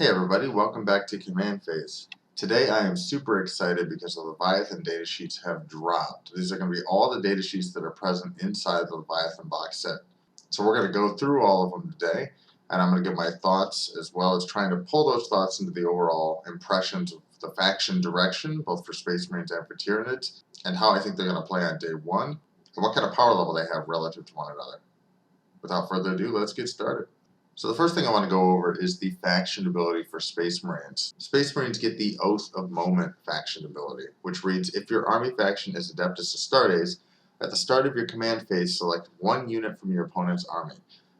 Hey everybody, welcome back to Command Phase. Today I am super excited because the Leviathan datasheets have dropped. These are going to be all the datasheets that are present inside the Leviathan box set. So we're going to go through all of them today, and I'm going to give my thoughts as well as trying to pull those thoughts into the overall impressions of the faction direction, both for Space Marines and for Tyranids, and how I think they're going to play on day one, and what kind of power level they have relative to one another. Without further ado, let's get started. So the first thing I want to go over is the faction ability for Space Marines. Space Marines get the Oath of Moment faction ability, which reads, if your army faction is Adeptus Astartes, at the start of your command phase, select one unit from your opponent's army.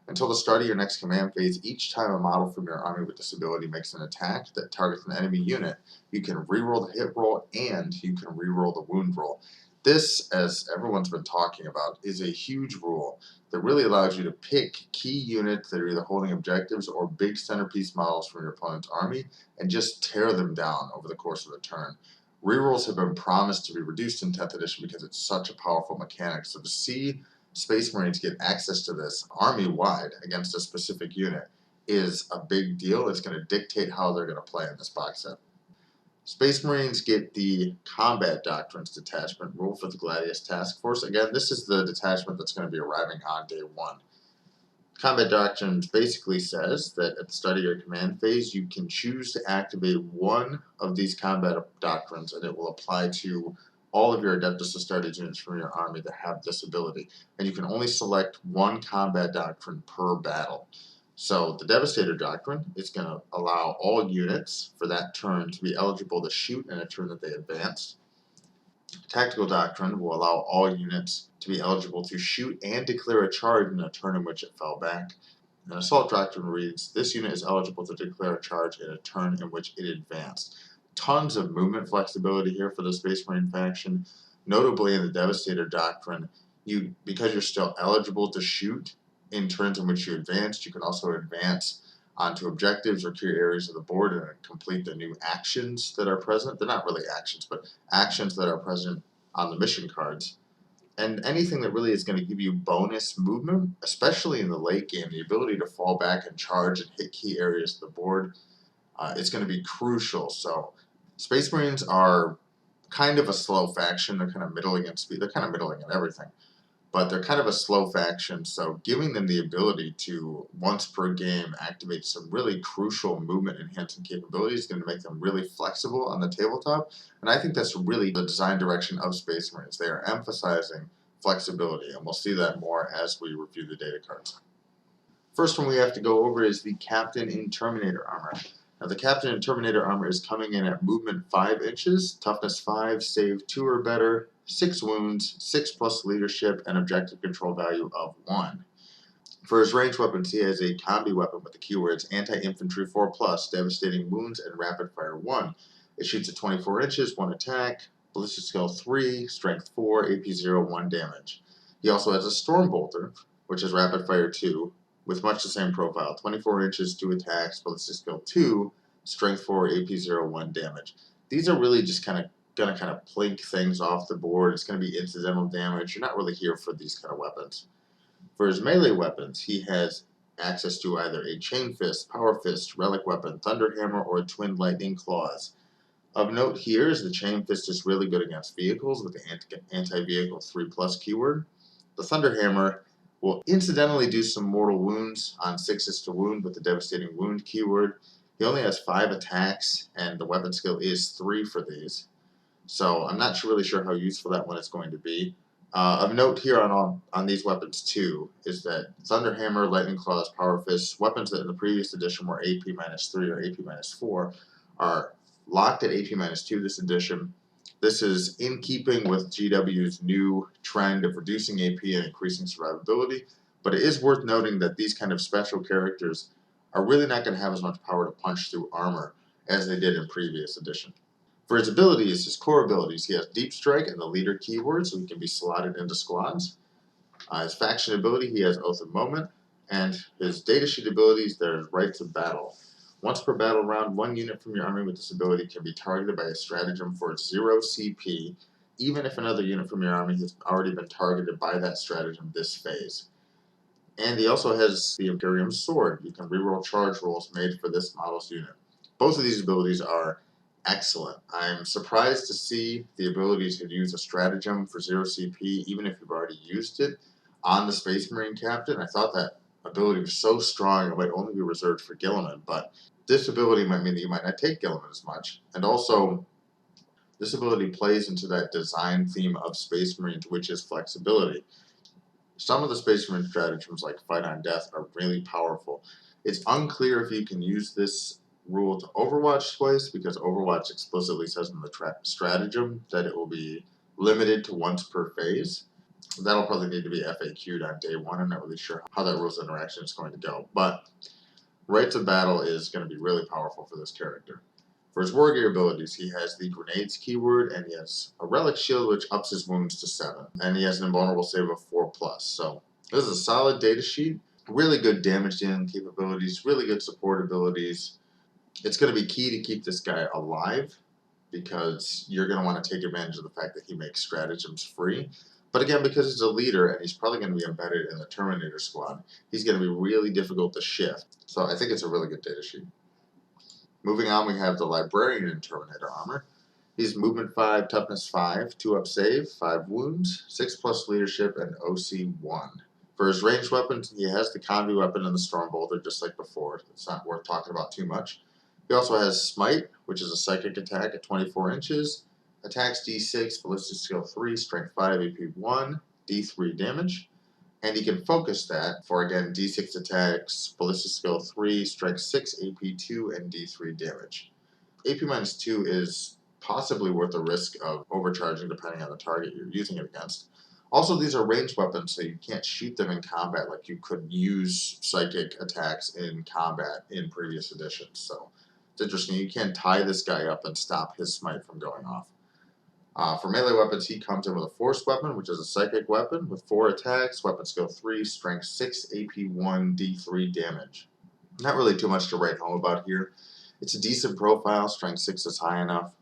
Until the start of your next command phase, each time a model from your army with this ability makes an attack that targets an enemy unit, you can reroll the hit roll and you can reroll the wound roll. This, as everyone's been talking about, is a huge rule that really allows you to pick key units that are either holding objectives or big centerpiece models from your opponent's army and just tear them down over the course of a turn. Rerolls have been promised to be reduced in 10th edition because it's such a powerful mechanic. So to see Space Marines get access to this army-wide against a specific unit is a big deal. It's going to dictate how they're going to play in this box set. Space Marines get the Combat Doctrines detachment rule for the Gladius Task Force. Again, this is the detachment that's going to be arriving on day one. Combat Doctrines basically says that at the start of your command phase, you can choose to activate one of these Combat Doctrines, and it will apply to all of your Adeptus Astartes units from your army that have this ability. And you can only select one Combat Doctrine per battle. So the Devastator Doctrine is going to allow all units for that turn to be eligible to shoot in a turn that they advance. Tactical Doctrine will allow all units to be eligible to shoot and declare a charge in a turn in which it fell back. And Assault Doctrine reads, this unit is eligible to declare a charge in a turn in which it advanced. Tons of movement flexibility here for the Space Marine faction. Notably in the Devastator Doctrine, because you're still eligible to shoot in turns in which you advanced, you can also advance onto objectives or key areas of the board and complete the new actions that are present. They're not really actions, but actions that are present on the mission cards. And anything that really is going to give you bonus movement, especially in the late game, the ability to fall back and charge and hit key areas of the board, it's going to be crucial. So Space Marines are kind of a slow faction. They're kind of middling in speed. They're kind of middling in everything. But they're kind of a slow faction, so giving them the ability to, once per game, activate some really crucial movement enhancing capabilities is going to make them really flexible on the tabletop. And I think that's really the design direction of Space Marines. They are emphasizing flexibility, and we'll see that more as we review the data cards. First one we have to go over is the Captain in Terminator armor. Now the Captain in Terminator armor is coming in at movement 5 inches, toughness 5, save 2 or better, 6 wounds, 6 plus leadership, and objective control value of 1. For his ranged weapons, he has a combi weapon with the keywords Anti-Infantry 4+, Devastating Wounds, and Rapid Fire 1. It shoots at 24 inches, 1 attack, Ballistic Skill 3, Strength 4, AP 0, 1 damage. He also has a Storm Bolter, which is Rapid Fire 2, with much the same profile, 24 inches, 2 attacks, Ballistic Skill 2, Strength 4, AP 0, 1 damage. These are really just going to plink things off the board. It's going to be incidental damage. You're not really here for these kind of weapons. For his melee weapons, he has access to either a Chain Fist, Power Fist, Relic Weapon, Thunder Hammer, or Twin Lightning Claws. Of note here is the Chain Fist is really good against vehicles with the anti-vehicle 3+ keyword. The Thunder Hammer will incidentally do some mortal wounds on 6s to wound with the Devastating Wound keyword. He only has 5 attacks, and the weapon skill is 3 for these. So I'm not really sure how useful that one is going to be. Of note here on these weapons too is that Thunder Hammer, Lightning Claws, Power Fists, weapons that in the previous edition were AP -3 or AP -4, are locked at AP -2 this edition. This is in keeping with GW's new trend of reducing AP and increasing survivability, but it is worth noting that these kind of special characters are really not going to have as much power to punch through armor as they did in previous edition. For his abilities, his core abilities, he has Deep Strike and the Leader keyword, so he can be slotted into squads. His faction ability, he has Oath of Moment, and his datasheet abilities, there's Rites of Battle. Once per battle round, one unit from your army with this ability can be targeted by a stratagem for 0 CP, even if another unit from your army has already been targeted by that stratagem this phase. And he also has the Imperium Sword. You can reroll charge rolls made for this model's unit. Both of these abilities are excellent. I'm surprised to see the ability to use a stratagem for 0 CP, even if you've already used it, on the Space Marine Captain. I thought that ability was so strong it might only be reserved for Guilliman, but this ability might mean that you might not take Guilliman as much. And also, this ability plays into that design theme of Space Marines, which is flexibility. Some of the Space Marine stratagems, like Fight on Death, are really powerful. It's unclear if you can use this rule to Overwatch twice, because Overwatch explicitly says in the stratagem that it will be limited to once per phase. That'll probably need to be FAQ'd on day one. I'm not really sure how that rules interaction is going to go, but Rites of Battle is going to be really powerful for this character. For his War Gear abilities, he has the Grenades keyword, and he has a Relic Shield, which ups his wounds to 7. And he has an Invulnerable Save of 4+. So this is a solid data sheet. Really good damage dealing capabilities, really good support abilities. It's going to be key to keep this guy alive, because you're going to want to take advantage of the fact that he makes stratagems free. But again, because he's a leader and he's probably going to be embedded in the Terminator Squad, he's going to be really difficult to shift. So I think it's a really good data sheet. Moving on, we have the Librarian in Terminator armor. He's movement 5, toughness 5, 2-up save, 5 wounds, 6+ leadership, and OC 1. For his ranged weapons, he has the Convi weapon and the Stormbolter, just like before. It's not worth talking about too much. He also has Smite, which is a psychic attack at 24 inches, attacks D6, ballistic skill 3, strength 5, AP 1, D3 damage. And he can focus that for, again, D6 attacks, ballistic skill 3, strength 6, AP 2, and D3 damage. AP minus 2 is possibly worth the risk of overcharging depending on the target you're using it against. Also, these are ranged weapons, so you can't shoot them in combat like you could use psychic attacks in combat in previous editions. So it's interesting. You can tie this guy up and stop his smite from going off. For melee weapons, he comes in with a force weapon, which is a psychic weapon with 4 attacks, weapon skill 3, strength 6, AP 1, D3 damage. Not really too much to write home about here. It's a decent profile, strength 6 is high enough.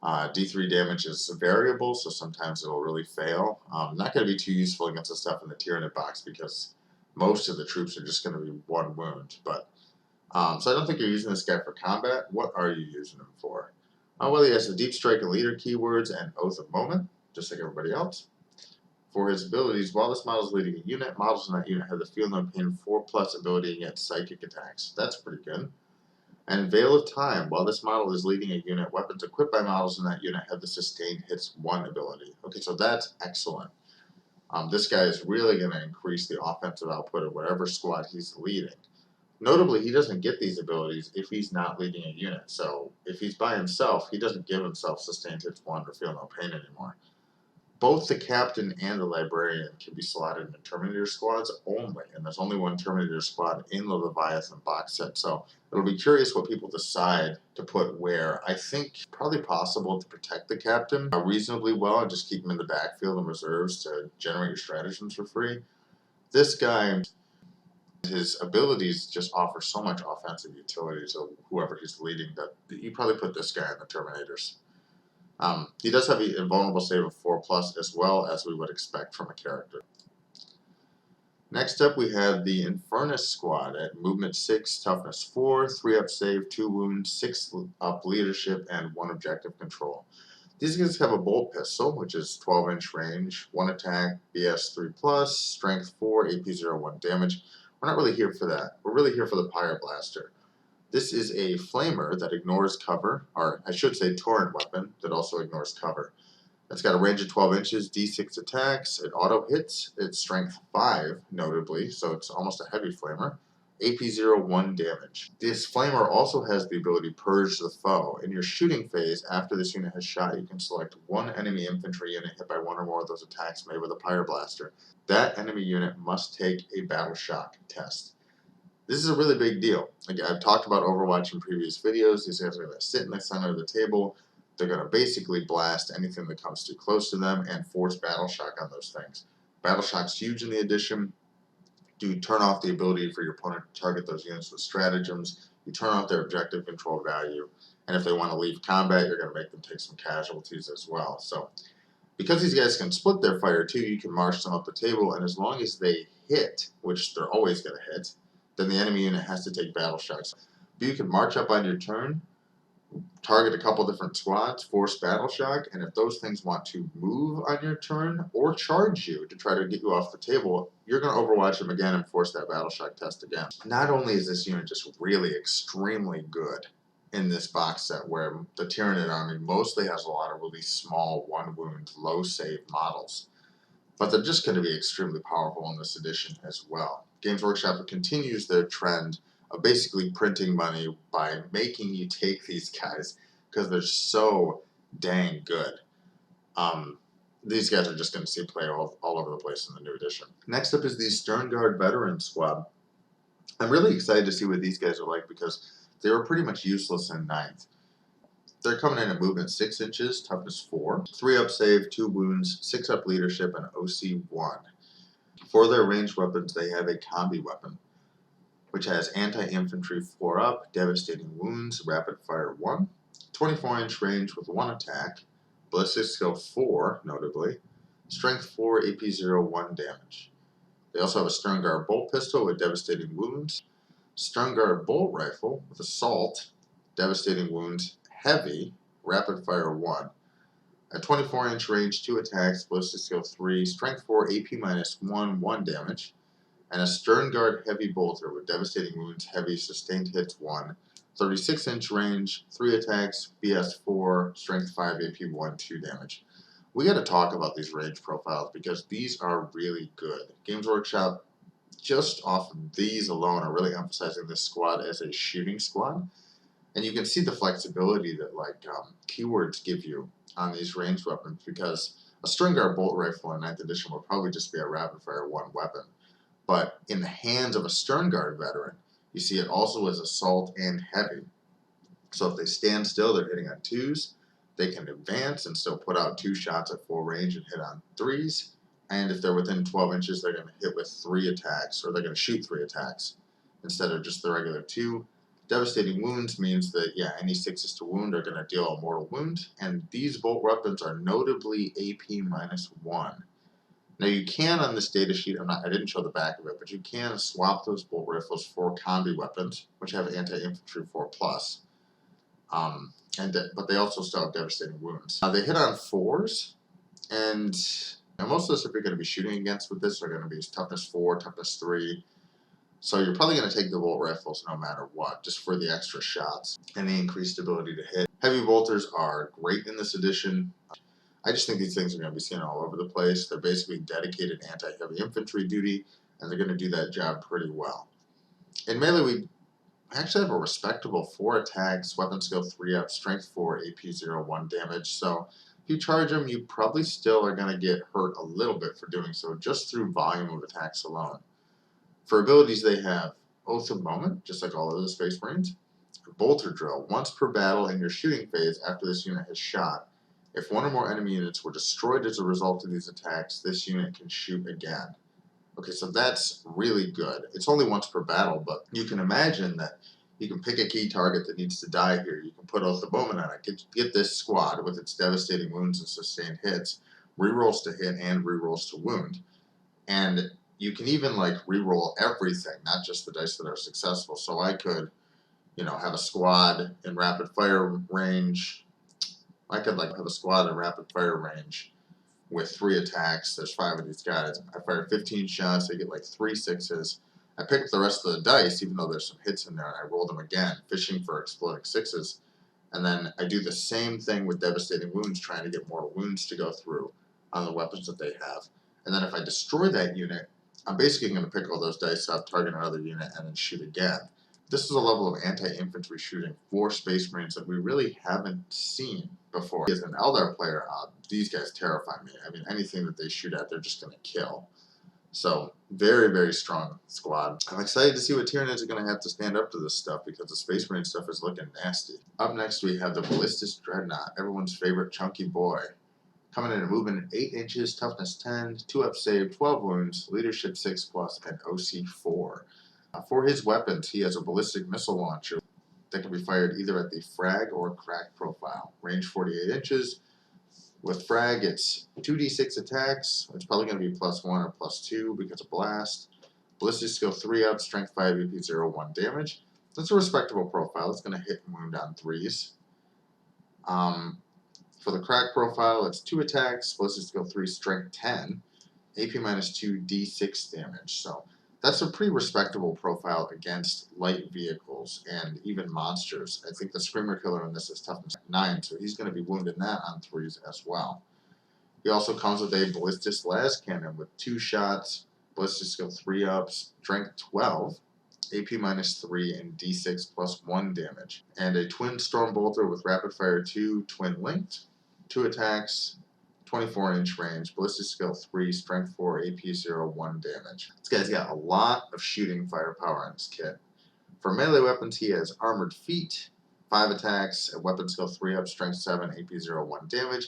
D3 damage is variable, so sometimes it'll really fail. Not going to be too useful against the stuff in the Tyranid box, because most of the troops are just going to be 1 wound. But so I don't think you're using this guy for combat. What are you using him for? Well, he has the Deep Strike and Leader keywords and Oath of Moment, just like everybody else. For his abilities, while this model is leading a unit, models in that unit have the Feel No Pain 4+ ability against psychic attacks. That's pretty good. And Veil of Time, while this model is leading a unit, weapons equipped by models in that unit have the Sustained Hits 1 ability. Okay, so that's excellent. This guy is really going to increase the offensive output of whatever squad he's leading. Notably, he doesn't get these abilities if he's not leading a unit. So if he's by himself, he doesn't give himself Sustained Hits 1 or Feel No Pain anymore. Both the Captain and the Librarian can be slotted into Terminator Squads only, and there's only one Terminator Squad in the Leviathan box set, so it'll be curious what people decide to put where. I think probably possible to protect the Captain reasonably well and just keep him in the backfield and reserves to generate your stratagems for free. This guy, his abilities just offer so much offensive utility to whoever he's leading that you probably put this guy in the Terminators. He does have an invulnerable save of 4+, as well as we would expect from a character. Next up, we have the Infernus Squad at movement 6, toughness 4, 3-up save, 2 wounds, 6-up leadership, and 1 objective control. These guys have a bolt pistol, which is 12-inch range, 1 attack, BS 3+, strength 4, AP 0-1 damage. We're not really here for that. We're really here for the Pyre Blaster. This is a flamer that ignores cover, or I should say torrent weapon that also ignores cover. It's got a range of 12 inches, D6 attacks, it auto hits, it's strength 5 notably, so it's almost a heavy flamer, AP 0-1 damage. This flamer also has the ability Purge the Foe. In your shooting phase, after this unit has shot, you can select 1 enemy infantry unit hit by 1 or more of those attacks made with a Pyre Blaster. That enemy unit must take a Battle Shock test. This is a really big deal. Like I've talked about Overwatch in previous videos. These guys are going to sit in the center of the table. They're going to basically blast anything that comes too close to them and force Battle Shock on those things. Battle Shock's huge in the edition. You turn off the ability for your opponent to target those units with stratagems. You turn off their objective control value. And if they want to leave combat, you're going to make them take some casualties as well. So because these guys can split their fire too, you can march them up the table. And as long as they hit, which they're always going to hit, then the enemy unit has to take battle shocks. But you can march up on your turn, target a couple different squads, force battle shock, and if those things want to move on your turn or charge you to try to get you off the table, you're going to overwatch them again and force that battle shock test again. Not only is this unit just really extremely good in this box set where the Tyranid army mostly has a lot of really small, one wound, low save models, but they're just going to be extremely powerful in this edition as well. Games Workshop continues their trend of basically printing money by making you take these guys because they're so dang good. These guys are just going to see play all over the place in the new edition. Next up is the Sternguard Veterans Squad. I'm really excited to see what these guys are like because they were pretty much useless in 9th. They're coming in at movement 6 inches, toughness 4, 3 up save, 2 wounds, 6 up leadership, and OC 1. For their ranged weapons, they have a combi weapon, which has anti-infantry 4 up, devastating wounds, rapid fire 1, 24-inch range with 1 attack, ballistic skill 4, notably, strength 4, AP 0, 1 damage. They also have a Sternguard bolt pistol with devastating wounds, Sternguard bolt rifle with assault, devastating wounds, heavy, rapid fire 1, a 24-inch range, 2 attacks, ballistic skill 3, strength 4, AP minus 1, 1 damage, and a Sternguard heavy bolter with devastating wounds, heavy, sustained hits 1, 36-inch range, 3 attacks, BS 4, strength 5, AP 1, 2 damage. We got to talk about these range profiles because these are really good. Games Workshop, just off of these alone, are really emphasizing this squad as a shooting squad. And you can see the flexibility that keywords give you on these ranged weapons because a Sternguard bolt rifle in 9th edition will probably just be a rapid fire 1 weapon. But in the hands of a Sternguard veteran, you see it also as assault and heavy. So if they stand still, they're hitting on 2s. They can advance and still put out 2 shots at full range and hit on 3s. And if they're within 12 inches, they're going to hit with 3 attacks, or they're going to shoot 3 attacks instead of just the regular 2. Devastating wounds means that, any 6s to wound are going to deal a mortal wound. And these bolt weapons are notably AP minus 1. Now you can on this data sheet, I didn't show the back of it, but you can swap those bolt rifles for combi weapons, which have anti-infantry 4+. But they also still have devastating wounds. They hit on 4s, and most of the stuff you're going to be shooting against with this are going to be toughness 4, toughness 3. So you're probably going to take the bolt rifles no matter what, just for the extra shots and the increased ability to hit. Heavy bolters are great in this edition. I just think these things are going to be seen all over the place. They're basically dedicated anti-heavy infantry duty, and they're going to do that job pretty well. In melee, we actually have a respectable 4 attacks, weapon skill 3 up, strength 4, AP 0, 1 damage. So if you charge them, you probably still are going to get hurt a little bit for doing so, just through volume of attacks alone. For abilities, they have Oath of Moment, just like all of the Space Marines. Bolter Drill, once per battle in your shooting phase after this unit has shot, if 1 or more enemy units were destroyed as a result of these attacks, this unit can shoot again. Okay, so that's really good. It's only once per battle, but you can imagine that you can pick a key target that needs to die here. You can put Oath of Moment on it. Get this squad with its devastating wounds and sustained hits, rerolls to hit and rerolls to wound. And you can even reroll everything, not just the dice that are successful. So I could, have a squad in rapid fire range. I could have a squad in rapid fire range with 3 attacks. There's 5 of these guys. I fire 15 shots. I get 3 6s. I pick up the rest of the dice, even though there's some hits in there, and I roll them again, fishing for exploding 6s. And then I do the same thing with devastating wounds, trying to get more wounds to go through on the weapons that they have. And then if I destroy that unit, I'm basically going to pick all those dice up, target another unit, and then shoot again. This is a level of anti-infantry shooting for Space Marines that we really haven't seen before. As an Eldar player, these guys terrify me. I mean, anything that they shoot at, they're just going to kill. So, very, very strong squad. I'm excited to see what Tyranids are going to have to stand up to this stuff because the Space Marine stuff is looking nasty. Up next, we have the Ballistus Dreadnought, everyone's favorite chunky boy. Coming in at movement 8 inches, toughness 10, 2 up save, 12 wounds, leadership 6+, and OC 4. For his weapons, he has a ballistic missile launcher that can be fired either at the frag or crack profile. Range 48 inches. With frag, it's 2d6 attacks. It's probably going to be +1 or +2 because of blast. Ballistic skill 3 up, strength 5, AP 0, 1 damage. That's a respectable profile. It's going to hit and wound on 3s. For the crack profile, it's 2 attacks, Ballistus skill 3, strength 10, AP minus 2, D6 damage. So that's a pretty respectable profile against light vehicles and even monsters. I think the Screamer Killer in this is toughness 9, so he's going to be wounded that on 3s as well. He also comes with a Ballistus Las Cannon with 2 shots, Ballistus skill 3 up, strength 12, AP minus 3, and D6 plus 1 damage. And a Twin Storm Bolter with Rapid Fire 2, twin linked, 2 attacks, 24-inch range, Ballistic skill 3, strength 4, AP 0, 1 damage. This guy's got a lot of shooting firepower on his kit. For melee weapons, he has Armored Feet, 5 attacks, a weapon skill 3 up, strength 7, AP 0, 1 damage.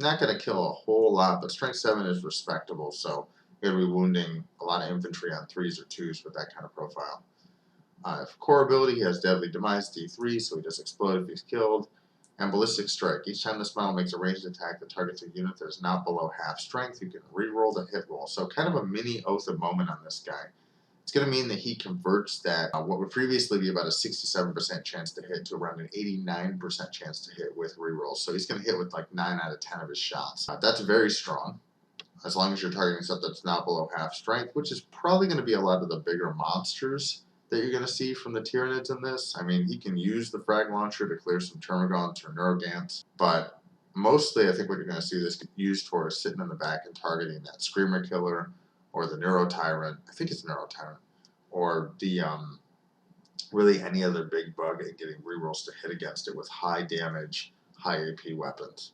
Not going to kill a whole lot, but strength 7 is respectable, so you're going to be wounding a lot of infantry on 3s or 2s with that kind of profile. For core ability, he has Deadly Demise D3, so he does explode if he's killed. And Ballistic Strike. Each time this model makes a ranged attack that targets a unit that is not below half strength, you can reroll the hit roll. So kind of a mini Oath of Moment on this guy. It's going to mean that he converts that, what would previously be about a 67% chance to hit, to around an 89% chance to hit with rerolls. So he's going to hit with like 9 out of 10 of his shots. That's very strong, as long as you're targeting stuff that's not below half strength, which is probably going to be a lot of the bigger monsters that you're going to see from the Tyranids in this. I mean, he can use the frag launcher to clear some Termagants or Neurogaunts, but mostly I think what you're going to see this used for is sitting in the back and targeting that Screamer Killer or the Neurotyrant. I think it's Neurotyrant, or the really any other big bug and getting rerolls to hit against it with high damage, high AP weapons.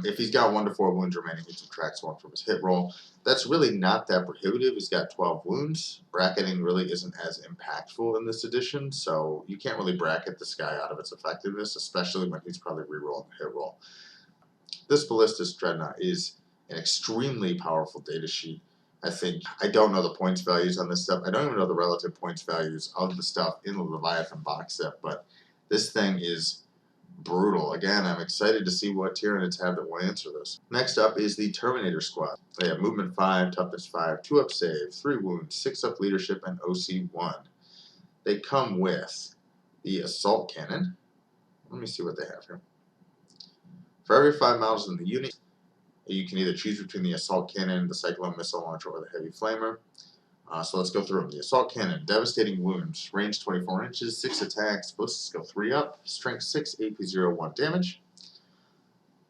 If he's got 1 to 4 wounds remaining, he subtracts 1 from his hit roll. That's really not that prohibitive. He's got 12 wounds. Bracketing really isn't as impactful in this edition, so you can't really bracket this guy out of its effectiveness, especially when he's probably rerolling the hit roll. This Ballistus Dreadnought is an extremely powerful data sheet. I don't know the points values on this stuff. I don't even know the relative points values of the stuff in the Leviathan box set, but this thing is brutal. Again, I'm excited to see what Tyranids have that will answer this. Next up is the Terminator Squad. They have movement 5, toughness 5, 2 up save, 3 wounds, 6 up leadership, and OC 1. They come with the assault cannon. Let me see what they have here. For every 5 models in the unit, you can either choose between the assault cannon, the cyclone missile launcher, or the heavy flamer. So let's go through them. The assault cannon, devastating wounds, range 24 inches, 6 attacks, ballistic skill 3 up, strength 6, AP 0, 1 damage.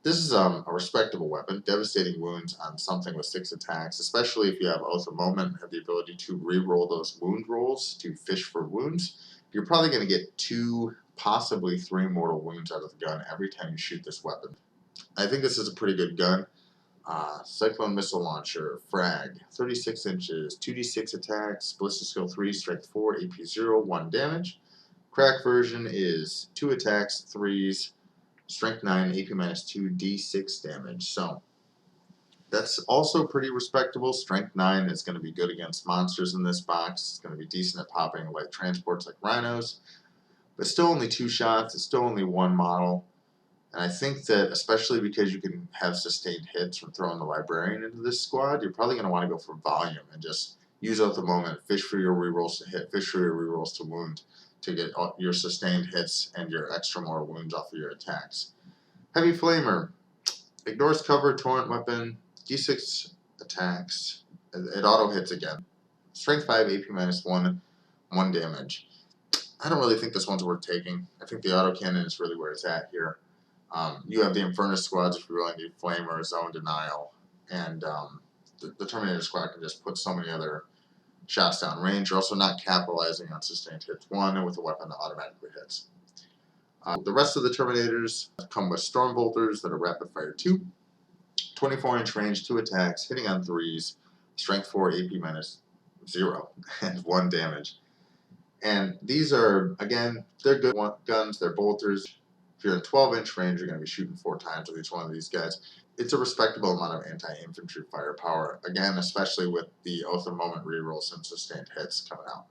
This is a respectable weapon. Devastating wounds on something with 6 attacks, especially if you have Oath of Moment and have the ability to re-roll those wound rolls to fish for wounds. You're probably going to get 2, possibly 3 mortal wounds out of the gun every time you shoot this weapon. I think this is a pretty good gun. Cyclone Missile Launcher, Frag, 36 inches, 2d6 attacks, Ballistic Skill 3, Strength 4, AP 0, 1 damage. Crack version is 2 attacks, 3s, Strength 9, AP minus 2, d6 damage. So that's also pretty respectable. Strength 9 is going to be good against monsters in this box. It's going to be decent at popping light transports like rhinos. But still only 2 shots. It's still only 1 model. And I think that, especially because you can have sustained hits from throwing the Librarian into this squad, you're probably going to want to go for volume and just use out the moment, fish for your rerolls to hit, fish for your rerolls to wound, to get your sustained hits and your extra more wounds off of your attacks. Heavy Flamer, ignores cover, torrent weapon, d6 attacks, it auto hits again. Strength 5, AP minus 1, 1 damage. I don't really think this one's worth taking. I think the auto cannon is really where it's at here. You have the Infernus Squads if you really need Flamer, Zone Denial, and the Terminator Squad can just put so many other shots down range. You're also not capitalizing on sustained hits 1 and with a weapon that automatically hits. The rest of the Terminators come with Storm Bolters that are rapid fire 2, 24-inch range, 2 attacks, hitting on 3s, strength 4, AP minus 0, and 1 damage. And these are, again, they're good guns, they're bolters. If you're in 12-inch range, you're going to be shooting 4 times with each one of these guys. It's a respectable amount of anti-infantry firepower, again, especially with the Oath of Moment rerolls and sustained hits coming out.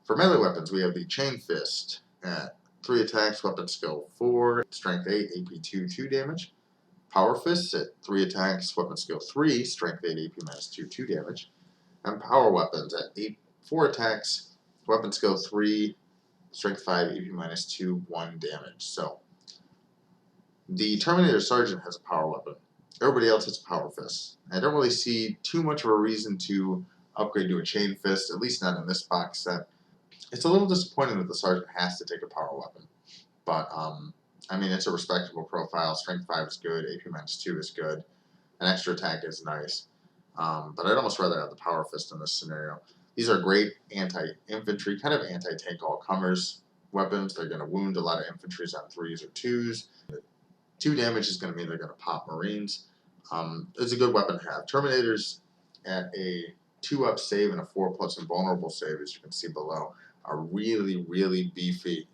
For melee weapons, we have the Chain Fist at 3 attacks, weapon skill 4, strength 8, AP 2, 2 damage. Power Fists at 3 attacks, weapon skill 3, strength 8, AP minus 2, 2 damage. And Power Weapons at 4 attacks, weapon skill 3, strength 5, AP minus 2, 1 damage. So The Terminator Sergeant has a power weapon. Everybody else has a power fist. I don't really see too much of a reason to upgrade to a chain fist, at least not in this box set. It's a little disappointing that the Sergeant has to take a power weapon. But, I mean, it's a respectable profile. Strength 5 is good. AP Minus 2 is good. An extra attack is nice. But I'd almost rather have the power fist in this scenario. These are great anti-infantry, kind of anti-tank all-comers weapons. They're going to wound a lot of infantries on 3s or 2s. 2 damage is going to mean they're going to pop Marines. It's a good weapon to have. Terminators at a 2-up save and a 4+ invulnerable save, as you can see below, are really, really beefy.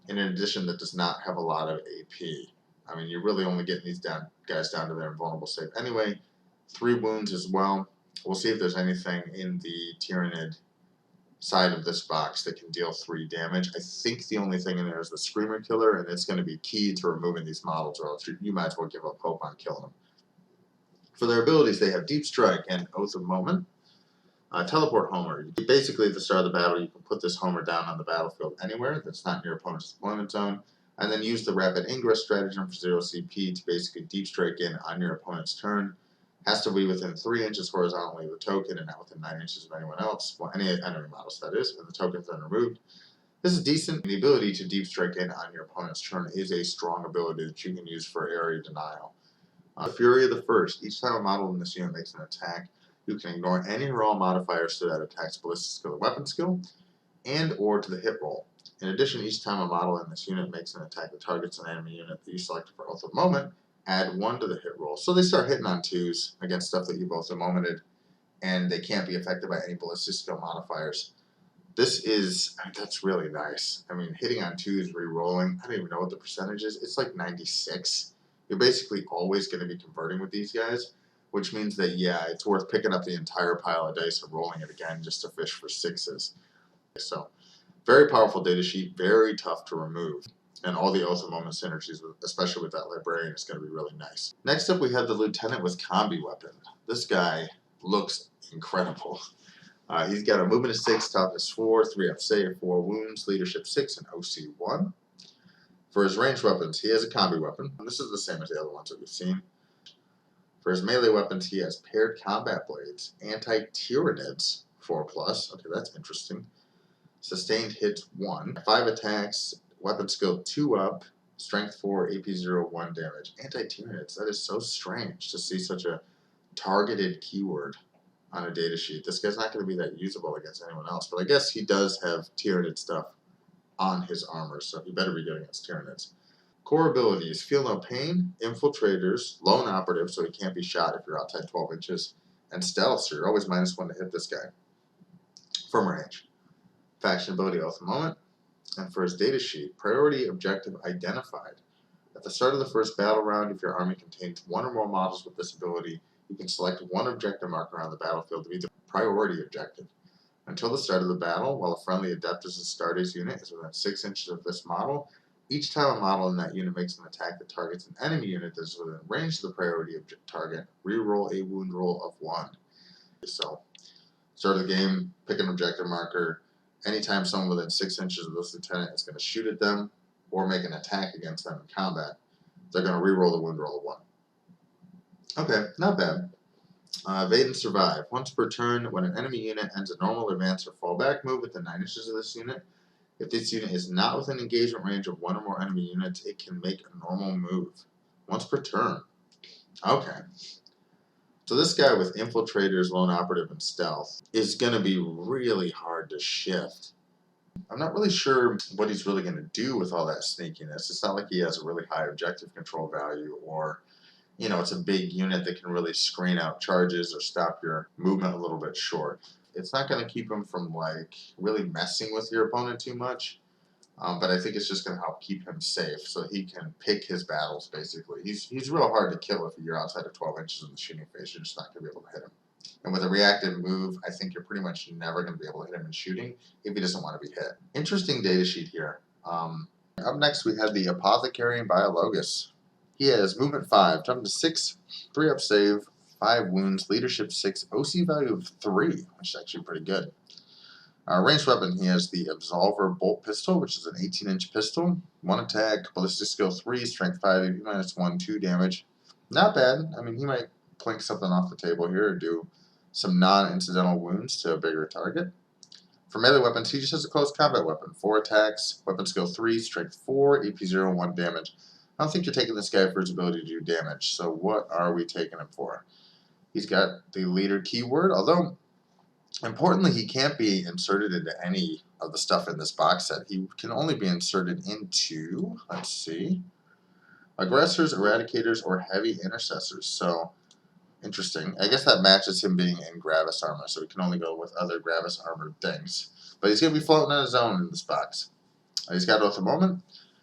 In addition, that does not have a lot of AP. I mean, you're really only getting these guys down to their invulnerable save. Anyway, 3 wounds as well. We'll see if there's anything in the Tyranid side of this box that can deal 3 damage. I think the only thing in there is the Screamer Killer, and it's going to be key to removing these models, or else you might as well give up hope on killing them. For their abilities, they have Deep Strike and Oath of Moment. Teleport Homer. Basically, at the start of the battle, you can put this Homer down on the battlefield anywhere that's not in your opponent's deployment zone, and then use the Rapid Ingress stratagem for 0 CP to basically Deep Strike in on your opponent's turn. Has to be within 3 inches horizontally of the token and not within 9 inches of anyone else. Well, any enemy models, that is, and the token's then removed. This is decent. The ability to Deep Strike in on your opponent's turn is a strong ability that you can use for area denial. Fury of the First. Each time a model in this unit makes an attack, you can ignore any or all modifiers to that attack's ballistic skill or weapon skill, and or to the hit roll. In addition, each time a model in this unit makes an attack that targets an enemy unit that you selected for Oath of Moment, add 1 to the hit roll. So they start hitting on 2s against stuff that you've Oath of Momented, and they can't be affected by any ballistic skill modifiers. That's really nice. I mean, hitting on 2s, re-rolling, I don't even know what the percentage is. It's like 96. You're basically always going to be converting with these guys, which means that, yeah, it's worth picking up the entire pile of dice and rolling it again just to fish for 6s. So, very powerful data sheet, very tough to remove. And all the Oath of Moment synergies, especially with that Librarian, is going to be really nice. Next up, we have the Lieutenant with Combi Weapon. This guy looks incredible. He's got a movement of 6, toughness 4, 3-up save, 4 wounds, leadership 6, and OC 1. For his ranged weapons, he has a combi weapon. And this is the same as the other ones that we've seen. For his melee weapons, he has paired combat blades, anti-Tyranids 4+. Okay, that's interesting. Sustained hits 1, 5 attacks, weapon skill 2-up, strength 4, AP 0, 1 damage. Anti-Tyranids, that is so strange to see such a targeted keyword on a data sheet. This guy's not going to be that usable against anyone else, but I guess he does have Tyranid stuff on his armor, so he better be good against Tyranids. Core abilities: Feel No Pain, Infiltrators, Lone Operative, so he can't be shot if you're outside 12 inches, and Stealth, so you're always -1 to hit this guy from range. Faction ability, Oath of Moment. And for his data sheet, Priority Objective Identified. At the start of the first battle round, if your army contains 1 or more models with this ability, you can select 1 objective marker on the battlefield to be the priority objective. Until the start of the battle, while a friendly Adeptus Astartes unit is within 6 inches of this model, each time a model in that unit makes an attack that targets an enemy unit that is within range of the priority target, reroll a wound roll of 1. So, start of the game, pick an objective marker. Anytime someone within 6 inches of this lieutenant is going to shoot at them or make an attack against them in combat, they're going to reroll the wound roll of 1. Okay, not bad. Evade and Survive. Once per turn, when an enemy unit ends a normal advance or fallback move within 9 inches of this unit, if this unit is not within engagement range of 1 or more enemy units, it can make a normal move. Once per turn. Okay. So this guy with Infiltrators, Lone Operative, and Stealth is going to be really hard to shift. I'm not really sure what he's really going to do with all that sneakiness. It's not like he has a really high objective control value, or it's a big unit that can really screen out charges or stop your movement a little bit short. It's not going to keep him from really messing with your opponent too much, but I think it's just going to help keep him safe so he can pick his battles, basically. He's real hard to kill if you're outside of 12 inches of the shooting phase. You're just not going to be able to hit him. And with a reactive move, I think you're pretty much never going to be able to hit him in shooting if he doesn't want to be hit. Interesting data sheet here. Up next, we have the Apothecary Biologis. He has movement 5, toughness 6, 3-up save, 5 wounds, leadership 6, OC value of 3, which is actually pretty good. Ranged weapon, he has the Absolver Bolt Pistol, which is an 18-inch pistol. 1 attack, ballistic skill 3, strength 5, AP -1, 2 damage. Not bad. I mean, he might plink something off the table here or do some non-incidental wounds to a bigger target. For melee weapons, he just has a close combat weapon. 4 attacks, weapon skill 3, strength 4, AP 0, 1 damage. I don't think you're taking this guy for his ability to do damage, so what are we taking him for? He's got the leader keyword, although importantly, he can't be inserted into any of the stuff in this box set. He can only be inserted into, let's see, aggressors, eradicators, or heavy intercessors. So, interesting. I guess that matches him being in Gravis armor, so he can only go with other Gravis armored things. But he's going to be floating on his own in this box. He's got Oath of Moment.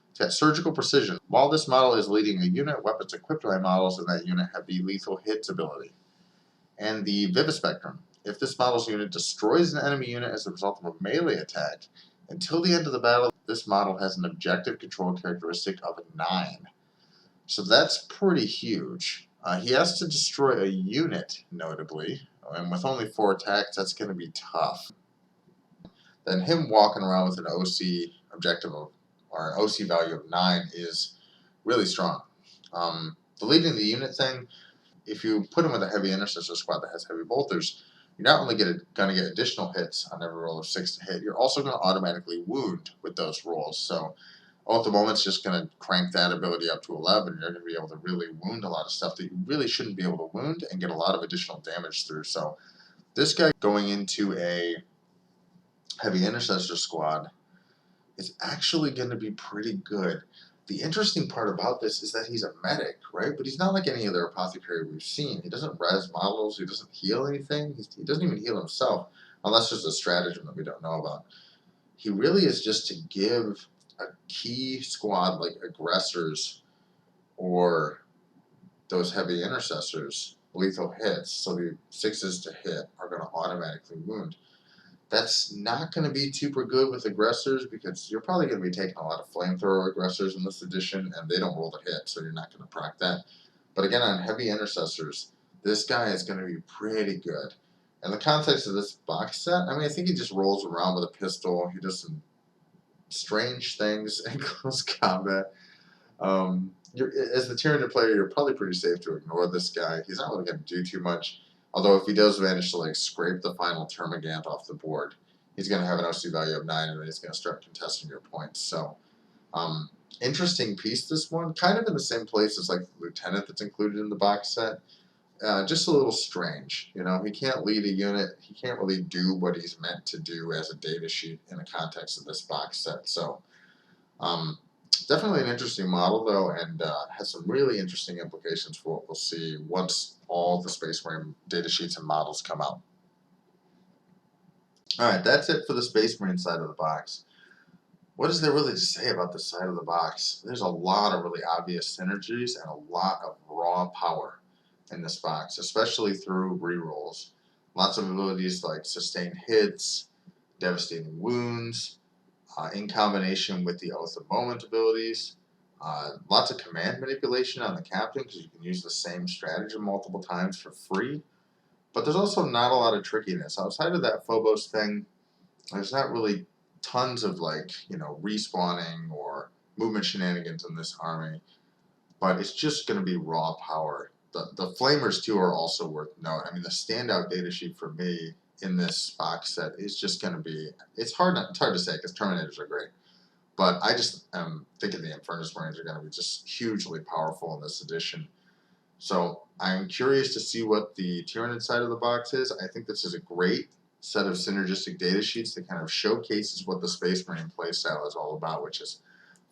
He's got Surgical Precision. While this model is leading a unit, weapons equipped by models in that unit have the Lethal Hits ability. And the Vivispectrum. If this model's unit destroys an enemy unit as a result of a melee attack, until the end of the battle, this model has an objective control characteristic of a 9. So that's pretty huge. He has to destroy a unit, notably, and with only 4 attacks, that's going to be tough. Then him walking around with an OC objective of, or an OC value of 9 is really strong. The leading the unit thing, if you put him with a heavy intercessor squad that has heavy bolters, you're not only going to get additional hits on every roll of 6 to hit, you're also going to automatically wound with those rolls. So at the moment, it's just going to crank that ability up to 11, and you're going to be able to really wound a lot of stuff that you really shouldn't be able to wound and get a lot of additional damage through. So this guy going into a heavy intercessor squad is actually going to be pretty good. The interesting part about this is that he's a medic, right? But he's not like any other apothecary we've seen. He doesn't res models. He doesn't heal anything. He doesn't even heal himself, unless there's a stratagem that we don't know about. He really is just to give a key squad like aggressors or those heavy intercessors lethal hits. So the 6s to hit are going to automatically wound. That's not going to be super good with aggressors because you're probably going to be taking a lot of flamethrower aggressors in this edition, and they don't roll to hit, so you're not going to proc that. But again, on heavy intercessors, this guy is going to be pretty good. In the context of this box set, I mean, I think he just rolls around with a pistol. He does some strange things in close combat. As the Tyranid player, you're probably pretty safe to ignore this guy. He's not really going to do too much. Although if he does manage to like scrape the final Termagant off the board, he's going to have an OC value of 9, and then he's going to start contesting your points. So, interesting piece, this one. Kind of in the same place as like the Lieutenant that's included in the box set. Just a little strange. You know, he can't lead a unit. He can't really do what he's meant to do as a data sheet in the context of this box set. So, definitely an interesting model, though, and has some really interesting implications for what we'll see once all the Space Marine data sheets and models come out. Alright, that's it for the Space Marine side of the box. What is there really to say about this side of the box? There's a lot of really obvious synergies and a lot of raw power in this box, especially through rerolls. Lots of abilities like sustain hits, devastating wounds, in combination with the Oath of Moment abilities. Lots of command manipulation on the captain because you can use the same stratagem multiple times for free. But there's also not a lot of trickiness. Outside of that Phobos thing, there's not really tons of respawning or movement shenanigans in this army. But it's just going to be raw power. The Flamers too are also worth note. I mean, the standout data sheet for me in this box set is just going to be, it's hard to say because Terminators are great, but I just am thinking the Infernus Marines are going to be just hugely powerful in this edition. So I'm curious to see what the Tyranid side of the box is. I think this is a great set of synergistic data sheets that kind of showcases what the Space Marine playstyle is all about, which is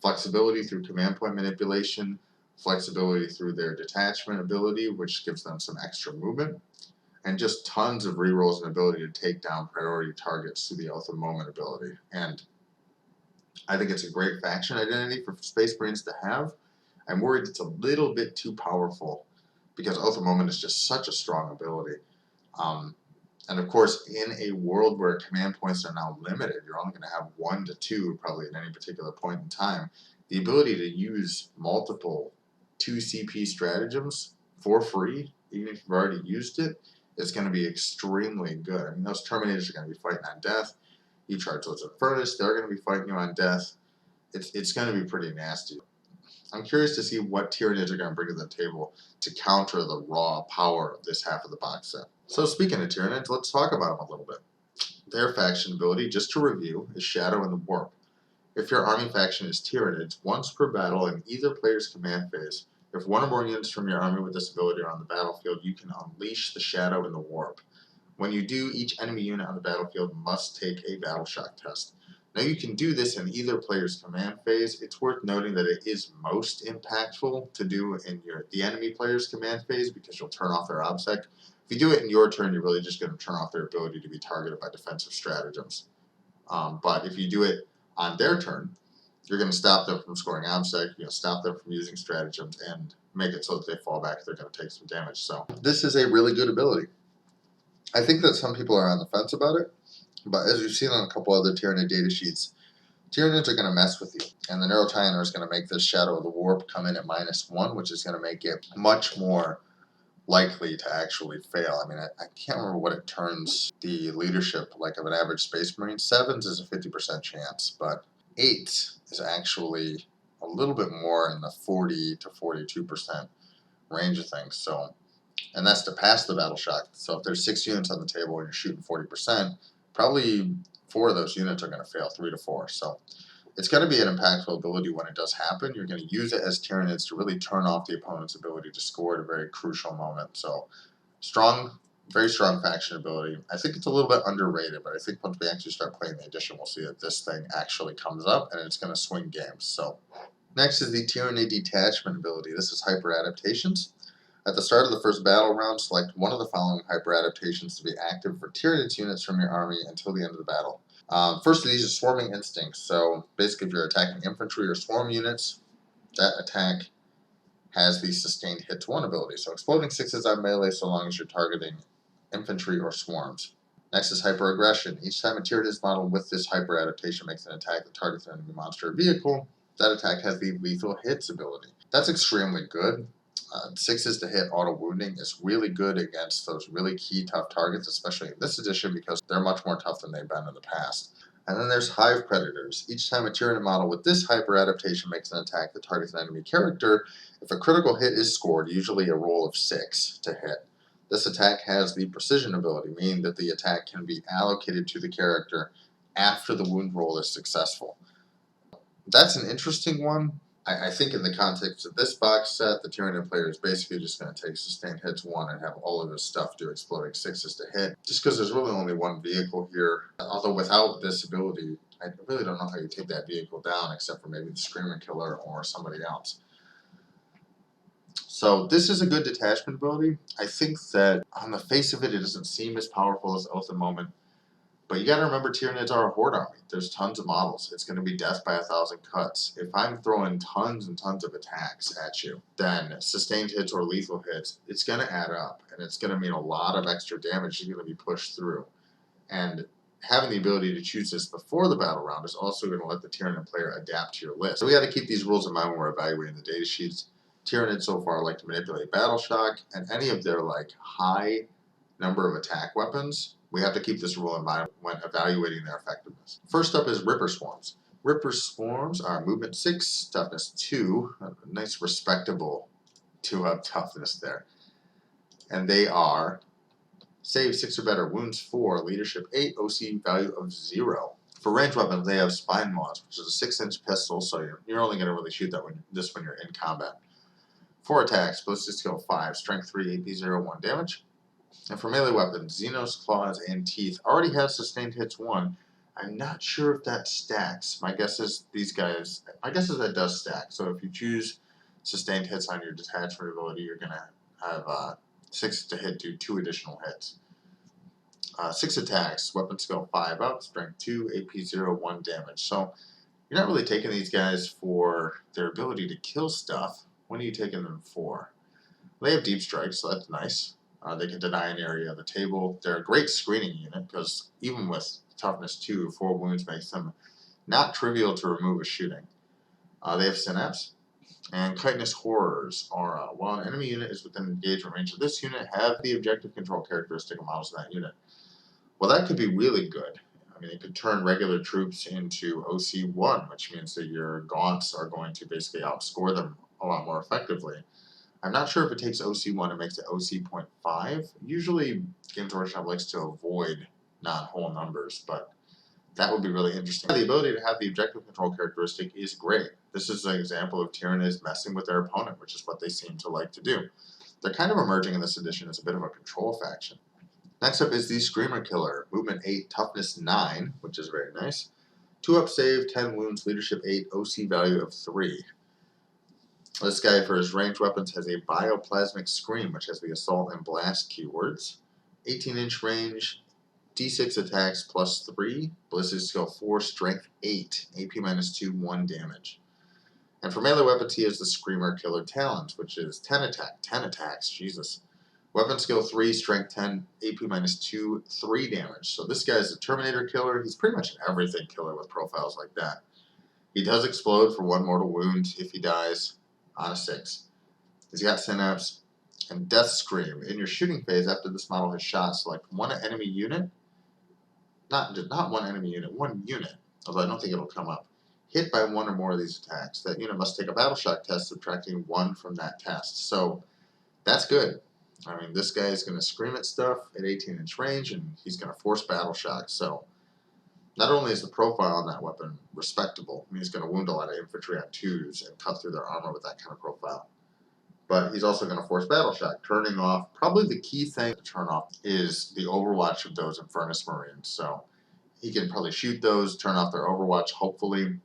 flexibility through command point manipulation, flexibility through their detachment ability, which gives them some extra movement, and just tons of rerolls and ability to take down priority targets through the Oath of Moment ability. And I think it's a great faction identity for Space Marines to have. I'm worried it's a little bit too powerful because Oath of Moment is just such a strong ability. And of course, in a world where command points are now limited, you're only going to have 1 to 2 probably at any particular point in time. The ability to use multiple 2 CP stratagems for free, even if you've already used it, is going to be extremely good. I mean, those Terminators are going to be fighting on death. You charge those Infernus, they're going to be fighting you on death. It's going to be pretty nasty. I'm curious to see what Tyranids are going to bring to the table to counter the raw power of this half of the box set. So speaking of Tyranids, let's talk about them a little bit. Their faction ability, just to review, is Shadow and the Warp. If your army faction is Tyranids, once per battle in either player's command phase, if one or more units from your army with this ability are on the battlefield, you can unleash the Shadow and the Warp. When you do, each enemy unit on the battlefield must take a Battle Shock test. Now you can do this in either player's command phase. It's worth noting that it is most impactful to do in the enemy player's command phase because you'll turn off their OBSEC. If you do it in your turn, you're really just going to turn off their ability to be targeted by defensive stratagems. But if you do it on their turn, you're going to stop them from scoring OBSEC, you're going to stop them from using stratagems, and make it so that they fall back if they're going to take some damage. So this is a really good ability. I think that some people are on the fence about it, but as we've seen on a couple other Tyranid data sheets, Tyranids are going to mess with you, and the Neurotyrant is going to make this Shadow of the Warp come in at -1, which is going to make it much more likely to actually fail. I mean, I can't remember what it turns the leadership like of an average Space Marine. 7s is a 50% chance, but 8 is actually a little bit more in the 40 to 42% range of things. So, and that's to pass the Battle Shock. So if there's 6 units on the table and you're shooting 40%, probably 4 of those units are going to fail, 3 to 4. So it's going to be an impactful ability when it does happen. You're going to use it as Tyranids to really turn off the opponent's ability to score at a very crucial moment. So strong, very strong faction ability. I think it's a little bit underrated, but I think once we actually start playing the edition, we'll see that this thing actually comes up and it's going to swing games. So next is the Tyranid Detachment Ability. This is hyper adaptations. At the start of the first battle round, select one of the following hyper adaptations to be active for Tyranids units from your army until the end of the battle. First of these is Swarming Instincts. So basically, if you're attacking infantry or swarm units, that attack has the Sustained Hits 1 ability. So Exploding 6s on melee so long as you're targeting infantry or swarms. Next is Hyper Aggression. Each time a Tyranid model with this hyper adaptation makes an attack that targets an enemy monster or vehicle, that attack has the Lethal Hits ability. That's extremely good. 6s to hit auto wounding is really good against those really key tough targets, especially in this edition because they're much more tough than they've been in the past. And then there's Hive Predators. Each time a Tyranid model with this hyper adaptation makes an attack that targets an enemy character, if a critical hit is scored, usually a roll of 6 to hit. This attack has the Precision ability, meaning that the attack can be allocated to the character after the wound roll is successful. That's an interesting one. I think in the context of this box set, the Tyranid player is basically just going to take Sustained Hits 1 and have all of his stuff do Exploding 6s to hit, just because there's really only one vehicle here. Although without this ability, I really don't know how you take that vehicle down, except for maybe the Screamer Killer or somebody else. So this is a good detachment ability. I think that on the face of it, it doesn't seem as powerful as at the moment. But you got to remember, Tyranids are a horde army. There's tons of models. It's going to be death by 1,000 cuts. If I'm throwing tons and tons of attacks at you, then sustained hits or lethal hits, it's going to add up. And it's going to mean a lot of extra damage is going to be pushed through. And having the ability to choose this before the battle round is also going to let the Tyranid player adapt to your list. So we got to keep these rules in mind when we're evaluating the data sheets. Tyranids so far like to manipulate Battle Shock and any of their high number of attack weapons. We have to keep this rule in mind when evaluating their effectiveness. First up is Ripper Swarms. Ripper Swarms are movement 6, toughness 2, a nice respectable 2-up toughness there. And they are save 6 or better, wounds 4, leadership 8, OC value of 0. For range weapons, they have Spine Maws, which is a 6-inch pistol, so you're only going to really shoot that when you're in combat. 4 attacks, ballistic skill 5, strength 3, AP 0, 1 damage. And for melee weapons, Xenos, Claws, and Teeth already have Sustained Hits 1. I'm not sure if that stacks. My guess is that does stack. So if you choose Sustained Hits on your detachment ability, you're going to have 6 to hit, do 2 additional hits. 6 attacks, weapon skill 5 up, strength 2, AP 0, 1 damage. So you're not really taking these guys for their ability to kill stuff. What are you taking them for? They have deep strikes, so that's nice. They can deny an area of the table. They're a great screening unit because even with toughness 2, 4 wounds makes them not trivial to remove a shooting. They have Synapse. And Chitinous Horrors Aura. While an enemy unit is within engagement range of this unit, have the objective control characteristic of models in that unit. Well, that could be really good. I mean, it could turn regular troops into OC1, which means that your Gaunts are going to basically outscore them a lot more effectively. I'm not sure if it takes OC1 and makes it OC.5. Usually, Games Workshop likes to avoid non-whole numbers, but that would be really interesting. The ability to have the objective control characteristic is great. This is an example of Tyranids messing with their opponent, which is what they seem to like to do. They're kind of emerging in this edition as a bit of a control faction. Next up is the Screamer Killer. Movement 8, Toughness 9, which is very nice. 2-up save, 10 wounds, leadership 8, OC value of 3. This guy, for his ranged weapons, has a Bioplasmic Scream, which has the Assault and Blast keywords. 18-inch range, D6 attacks plus 3, Ballistic skill 4, Strength 8, AP minus 2, 1 damage. And for melee weapons, he has the Screamer Killer Talons, which is 10 attacks, Jesus. Weapon skill 3, Strength 10, AP minus 2, 3 damage. So this guy's a Terminator killer. He's pretty much an everything killer with profiles like that. He does explode for 1 mortal wound if he dies on a 6. He's got Synapse and Death Scream. In your shooting phase, after this model has shot, select one enemy unit. Not one enemy unit, one unit. Although I don't think it'll come up. Hit by 1 or more of these attacks. That unit must take a battle shock test, subtracting 1 from that test. So that's good. I mean, this guy is going to scream at stuff at 18-inch range, and he's going to force battle shock. So not only is the profile on that weapon respectable, I mean, he's going to wound a lot of infantry on 2s and cut through their armor with that kind of profile, but he's also going to force battle shock, turning off. Probably the key thing to turn off is the overwatch of those Infernus Marines. So he can probably shoot those, turn off their overwatch, hopefully.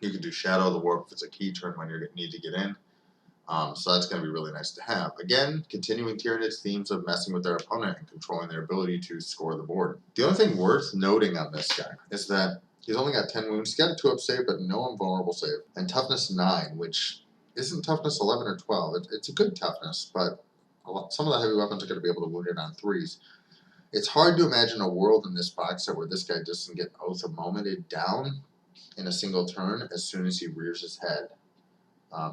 You can do Shadow of the Warp if it's a key turn when you need to get in. So that's going to be really nice to have. Again, continuing Tyranid's themes of messing with their opponent and controlling their ability to score the board. The only thing worth noting on this guy is that he's only got 10 wounds. He's got a 2-up save, but no invulnerable save. And toughness 9, which isn't toughness 11 or 12. It's a good toughness, but some of the heavy weapons are going to be able to wound it on 3s. It's hard to imagine a world in this box set where this guy doesn't get Oath of Momented down in a single turn as soon as he rears his head.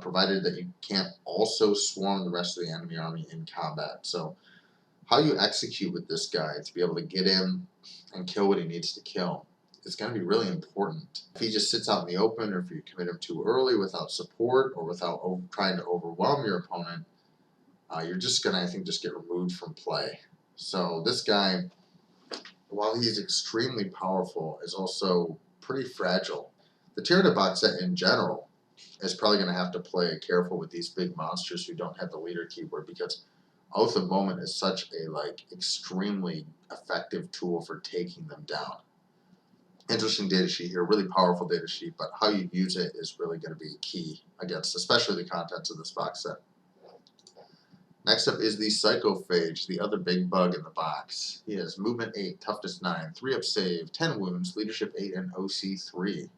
Provided that you can't also swarm the rest of the enemy army in combat. So how you execute with this guy to be able to get in and kill what he needs to kill is going to be really important. If he just sits out in the open, or if you commit him too early without support or without trying to overwhelm your opponent, you're just going to, I think, just get removed from play. So this guy, while he's extremely powerful, is also pretty fragile. The Tyranid box set in general is probably going to have to play careful with these big monsters who don't have the leader keyword, because Oath of Moment is such a extremely effective tool for taking them down. Interesting data sheet here, really powerful data sheet, but how you use it is really going to be key against, especially the contents of this box set. Next up is the Psychophage, the other big bug in the box. He has Movement 8, Toughness 9, 3-up save, 10 wounds, Leadership 8, and OC 3.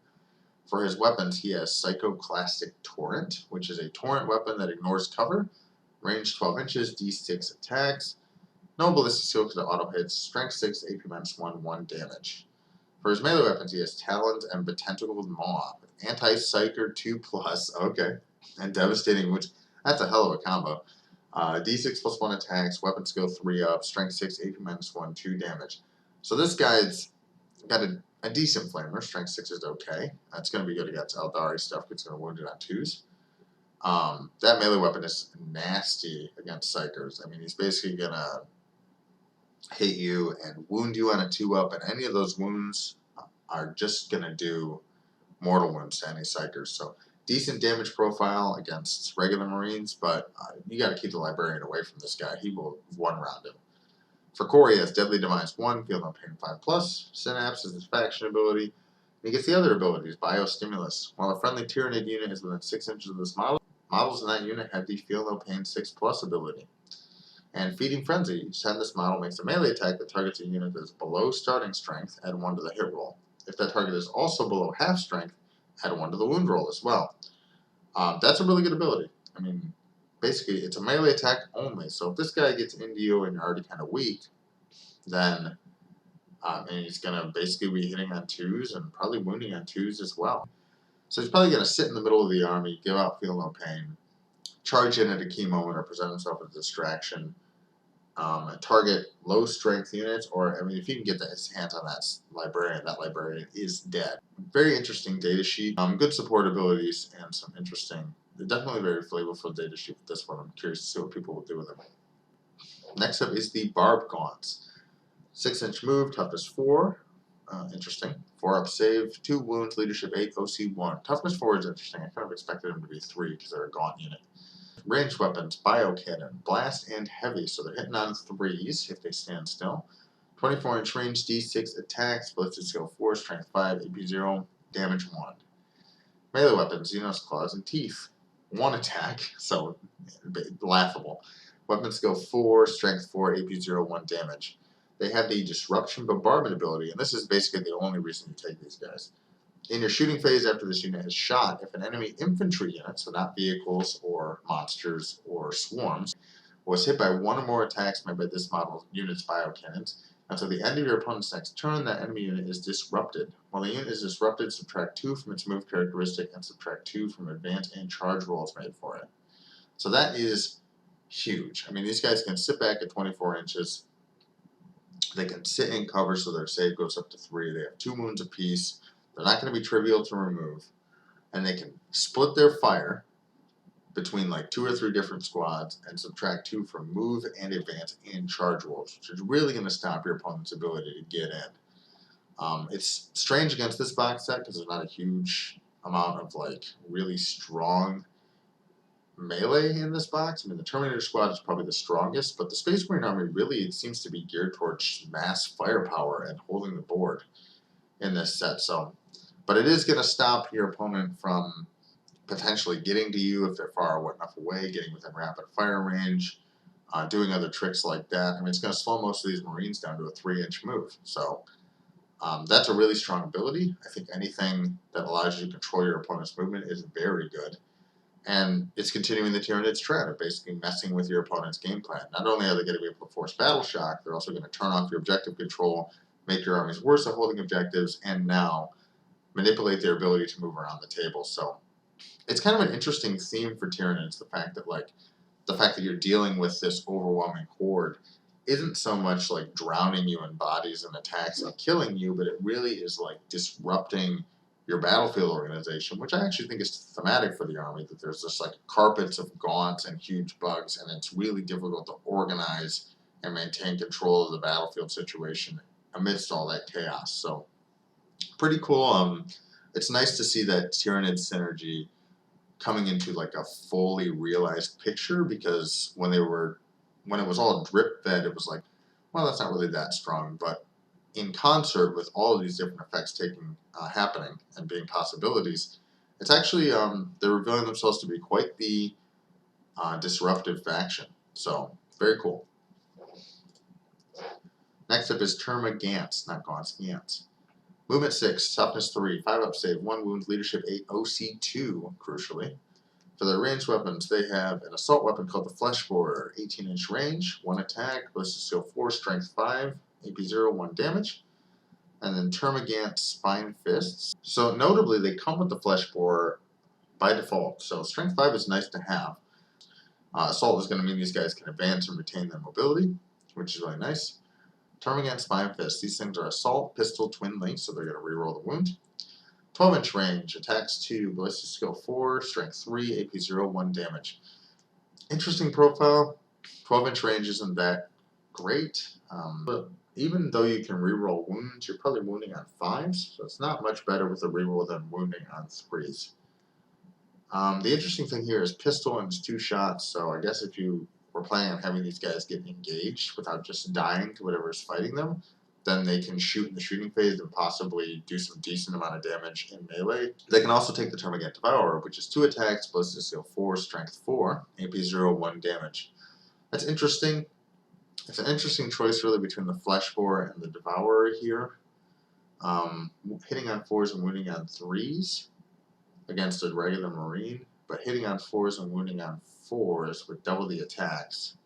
For his weapons, he has Psychoclastic Torrent, which is a torrent weapon that ignores cover, range 12 inches, D6 attacks, no ballistic skill because it auto hits, strength 6, AP minus 1, 1 damage. For his melee weapons, he has Talons and Betentacled Maw, Anti-Psyker 2+, okay, and Devastating Wounds. That's a hell of a combo. D6 plus 1 attacks, weapon skill 3 up, strength 6, AP minus 1, 2 damage. So this guy's got a decent flamer. Strength 6 is okay. That's going to be good against Eldari stuff. It's going to wound it on 2s. That melee weapon is nasty against Psychers. I mean, he's basically going to hit you and wound you on a 2-up, and any of those wounds are just going to do mortal wounds to any Psychers. So decent damage profile against regular Marines, but you got to keep the Librarian away from this guy. He will one-round him. For Core, he has Deadly Demise 1, Feel No Pain 5+, Synapse is his faction ability. He gets the other abilities, Biostimulus. While a friendly Tyranid unit is within 6 inches of this model, models in that unit have the Feel No Pain 6+ ability. And Feeding Frenzy, each time this model makes a melee attack that targets a unit that is below starting strength, add 1 to the hit roll. If that target is also below half strength, add 1 to the wound roll as well. That's a really good ability. I mean, basically, it's a melee attack only. So if this guy gets into you and you're already kind of weak, then and he's going to basically be hitting on 2s and probably wounding on 2s as well. So he's probably going to sit in the middle of the army, give out Feel No Pain, charge in at a key moment, or present himself as a distraction. target low strength units, or I mean, if you can get his hands on that librarian is dead. Very interesting data sheet. Good support abilities and some interesting. Definitely very flavorful data sheet with this one. I'm curious to see what people will do with it. Next up is the Barbgaunts. 6-inch move, toughness 4. Interesting. 4 up save, 2 wounds, leadership 8, OC 1. Toughness 4 is interesting. I kind of expected him to be 3 because they're a gaunt unit. Ranged weapons, biocannon, blast and heavy, so they're hitting on 3s if they stand still. 24-inch range, D6 attacks, ballistic skill 4, strength 5, AP 0, damage 1. Melee weapons, Xenos claws and teeth. 1 attack, so laughable. Weapon skill 4, strength 4, AP 0, 1 damage. They have the Disruption Bombardment ability, and this is basically the only reason you take these guys. In your shooting phase, after this unit has shot, if an enemy infantry unit, so not vehicles or monsters or swarms, was hit by 1 or more attacks made by this model unit's biocannons, until the end of your opponent's next turn, that enemy unit is disrupted. While the unit is disrupted, subtract 2 from its move characteristic and subtract 2 from advance and charge rolls made for it. So that is huge. I mean, these guys can sit back at 24 inches. They can sit in cover, so their save goes up to 3. They have 2 wounds apiece. They're not going to be trivial to remove. And they can split their fire between like 2 or 3 different squads and subtract 2 from move and advance and charge rolls, which is really going to stop your opponent's ability to get in. It's strange against this box set because there's not a huge amount of like really strong melee in this box. I mean, the Terminator Squad is probably the strongest, but the Space Marine Army really, it seems to be geared towards mass firepower and holding the board in this set. So, but it is going to stop your opponent from potentially getting to you if they're far enough away, getting within rapid fire range, doing other tricks like that. I mean, it's going to slow most of these Marines down to a 3-inch move. So that's a really strong ability. I think anything that allows you to control your opponent's movement is very good. And it's continuing the Tyranid's trend of basically messing with your opponent's game plan. Not only are they going to be able to force battle shock, they're also going to turn off your objective control, make your armies worse at holding objectives, and now manipulate their ability to move around the table. So it's kind of an interesting theme for Tyranids, the fact that you're dealing with this overwhelming horde isn't so much like drowning you in bodies and attacks and killing you, but it really is like disrupting your battlefield organization, which I actually think is thematic for the army, that there's just like carpets of gaunts and huge bugs, and it's really difficult to organize and maintain control of the battlefield situation amidst all that chaos. So pretty cool. It's nice to see that Tyranid synergy coming into like a fully realized picture, because when it was all drip fed, it was like, well, that's not really that strong. But in concert with all of these different effects happening and being possibilities, it's actually they're revealing themselves to be quite the disruptive faction. So very cool. Next up is Termagants, not Gaunts, Gants. Movement 6, toughness 3, 5 up save, 1 wound, leadership 8, OC 2, crucially. For their ranged weapons, they have an assault weapon called the Flesh Borer, 18-inch range, 1 attack, ballistic skill 4, strength 5, AP 0, 1 damage. And then Termagant Spine Fists. So notably, they come with the Flesh Borer by default. So strength 5 is nice to have. Assault is going to mean these guys can advance and retain their mobility, which is really nice. Termagant Spine Fists. These things are assault, pistol, twin link, so they're going to reroll the wound. 12-inch range, attacks 2, ballistic skill 4, strength 3, AP 0, 1 damage. Interesting profile. 12-inch range isn't that great, but even though you can reroll wounds, you're probably wounding on 5s, so it's not much better with a reroll than wounding on 3s. The interesting thing here is pistol and it's 2 shots, so I guess if you were planning on having these guys get engaged without just dying to whatever is fighting them, then they can shoot in the shooting phase and possibly do some decent amount of damage in melee. They can also take the Termagant Devourer, which is 2 attacks, ballistic skill 4, strength 4, AP 0, 1 damage. That's interesting. It's an interesting choice really between the Flesh Borer and the Devourer here. Hitting on 4s and wounding on 3s against a regular Marine, but hitting on 4s and wounding on 4s with double the attacks.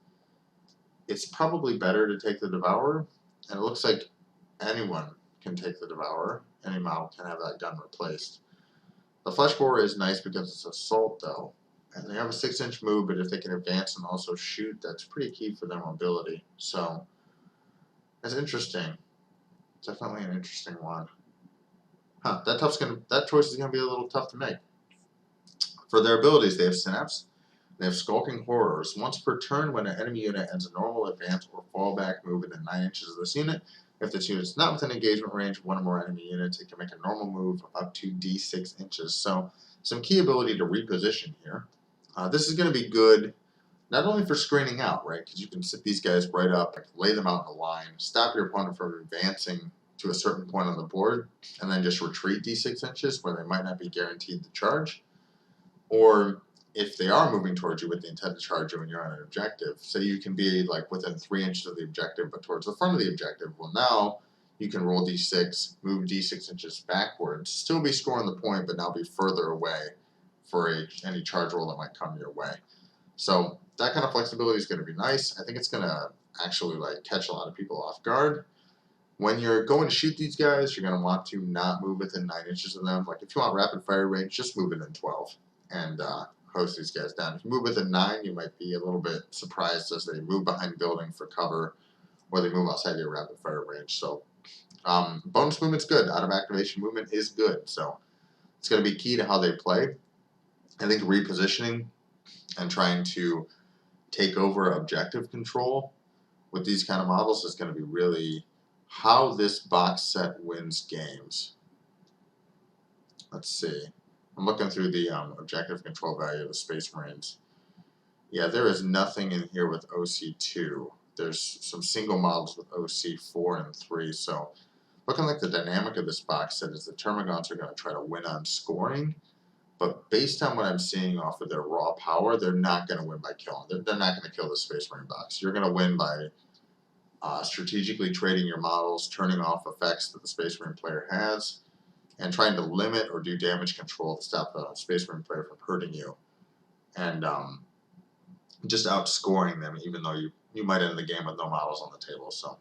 It's probably better to take the Devourer, and it looks like anyone can take the Devourer. Any model can have that gun replaced. The Flesh Borer is nice because it's assault though, And they have a 6-inch move, but if they can advance and also shoot, that's pretty key for their mobility. So that's interesting. Definitely an interesting one. Huh, that choice is gonna be a little tough to make. For their abilities, they have Synapse, they have Skulking Horrors. Once per turn, when an enemy unit ends a normal, advance, or fallback move within 9 inches of this unit, if this unit is not within engagement range of one or more enemy units, it can make a normal move up to D6 inches. So some key ability to reposition here. This is going to be good not only for screening out, right, because you can sit these guys right up, lay them out in a line, stop your opponent from advancing to a certain point on the board, and then just retreat D6 inches where they might not be guaranteed the charge. Or if they are moving towards you with the intent to charge you when you're on an objective, say you can be like within 3 inches of the objective but towards the front of the objective, well now you can roll D6, move D6 inches backwards, still be scoring the point but now be further away for any charge roll that might come your way. So that kind of flexibility is going to be nice. I think it's going to actually like catch a lot of people off guard. When you're going to shoot these guys, you're going to want to not move within 9 inches of them. Like if you want rapid fire range, just move it in 12 and host these guys down. If you move within 9, you might be a little bit surprised as they move behind building for cover or they move outside your rapid fire range. So bonus movement's good. Out of activation movement is good. So it's going to be key to how they play. I think repositioning and trying to take over objective control with these kind of models is going to be really how this box set wins games. Let's see. I'm looking through the objective control value of the Space Marines. Yeah, there is nothing in here with OC2. There's some single models with OC4 and 3, so looking like the dynamic of this box set is the Termagants are going to try to win on scoring, but based on what I'm seeing off of their raw power, they're not going to win by killing. They're not going to kill the Space Marine box. You're going to win by strategically trading your models, turning off effects that the Space Marine player has, and trying to limit or do damage control to stop the Space Marine player from hurting you. And just outscoring them, even though you might end the game with no models on the table. So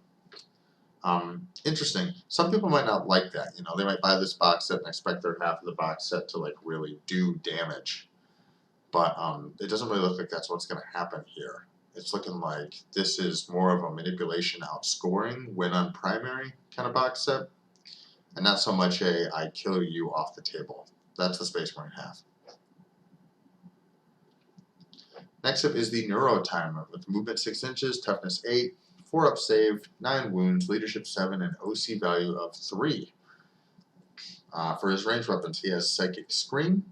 interesting. Some people might not like that. You know, they might buy this box set and expect their half of the box set to like really do damage. But it doesn't really look like that's what's going to happen here. It's looking like this is more of a manipulation outscoring, win on primary kind of box set, and not so much a I kill you off the table. That's the Space Marine half. Next up is the Neurotyrant with movement 6 inches, toughness 8, 4 up save, 9 wounds, leadership 7, and OC value of 3. For his ranged weapons, he has Psychic Scream,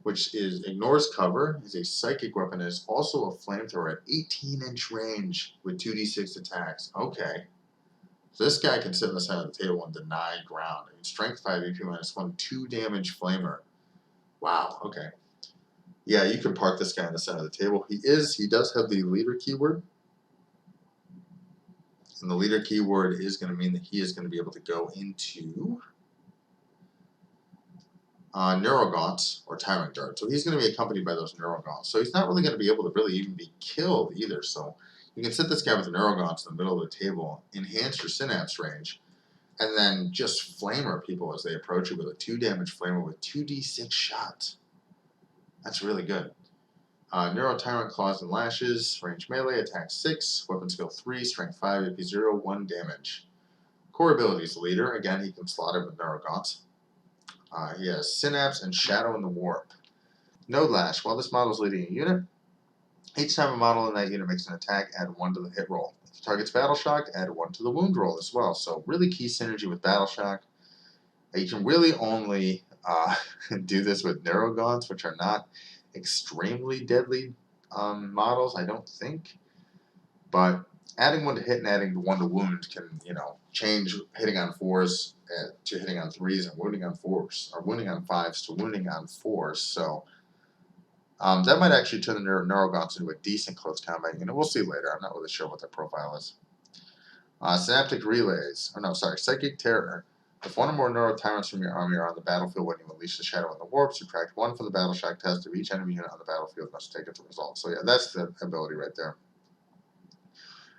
which ignores cover, is a psychic weapon, and is also a flamethrower at 18-inch range with 2d6 attacks. Okay. So this guy can sit on the side of the table and deny ground. I mean, strength 5, AP -1, 2 damage flamer. Wow, okay. Yeah, you can park this guy on the center of the table. He does have the leader keyword. And the leader keyword is going to mean that he is going to be able to go into Neurogaunts or Tyrant Guard. So he's going to be accompanied by those Neurogaunts. So he's not really going to be able to really even be killed either. So you can sit this guy with the Neurogaunts in the middle of the table, enhance your synapse range, and then just flamer people as they approach you with a 2 damage flamer with 2d6 shots. That's really good. Neurotyrant Claws and Lashes, range melee, attack 6, weapon skill 3, strength 5, AP 0, 1 damage. Core abilities leader, again he can slot it with Neurogaunts. He has Synapse and Shadow in the Warp. Node Lash, while this model is leading a unit, each time a model in that unit makes an attack, add 1 to the hit roll. If the target's Battle Shocked, add 1 to the wound roll as well. So really key synergy with Battle Shock. You can really only do this with Neurogaunts, which are not extremely deadly models, I don't think. But adding 1 to hit and adding 1 to wound can, change hitting on 4s to hitting on 3s and wounding on 4s, or wounding on 5s to wounding on 4s. So that might actually turn the Neurogaunts into a decent close combat unit. We'll see later. I'm not really sure what their profile is. Synaptic Relays, Psychic Terror. If 1 or more Neurotyrants from your army are on the battlefield when you unleash the Shadow in the Warp, subtract 1 from the Battle Shock test of each enemy unit on the battlefield must take its result. So yeah, that's the ability right there.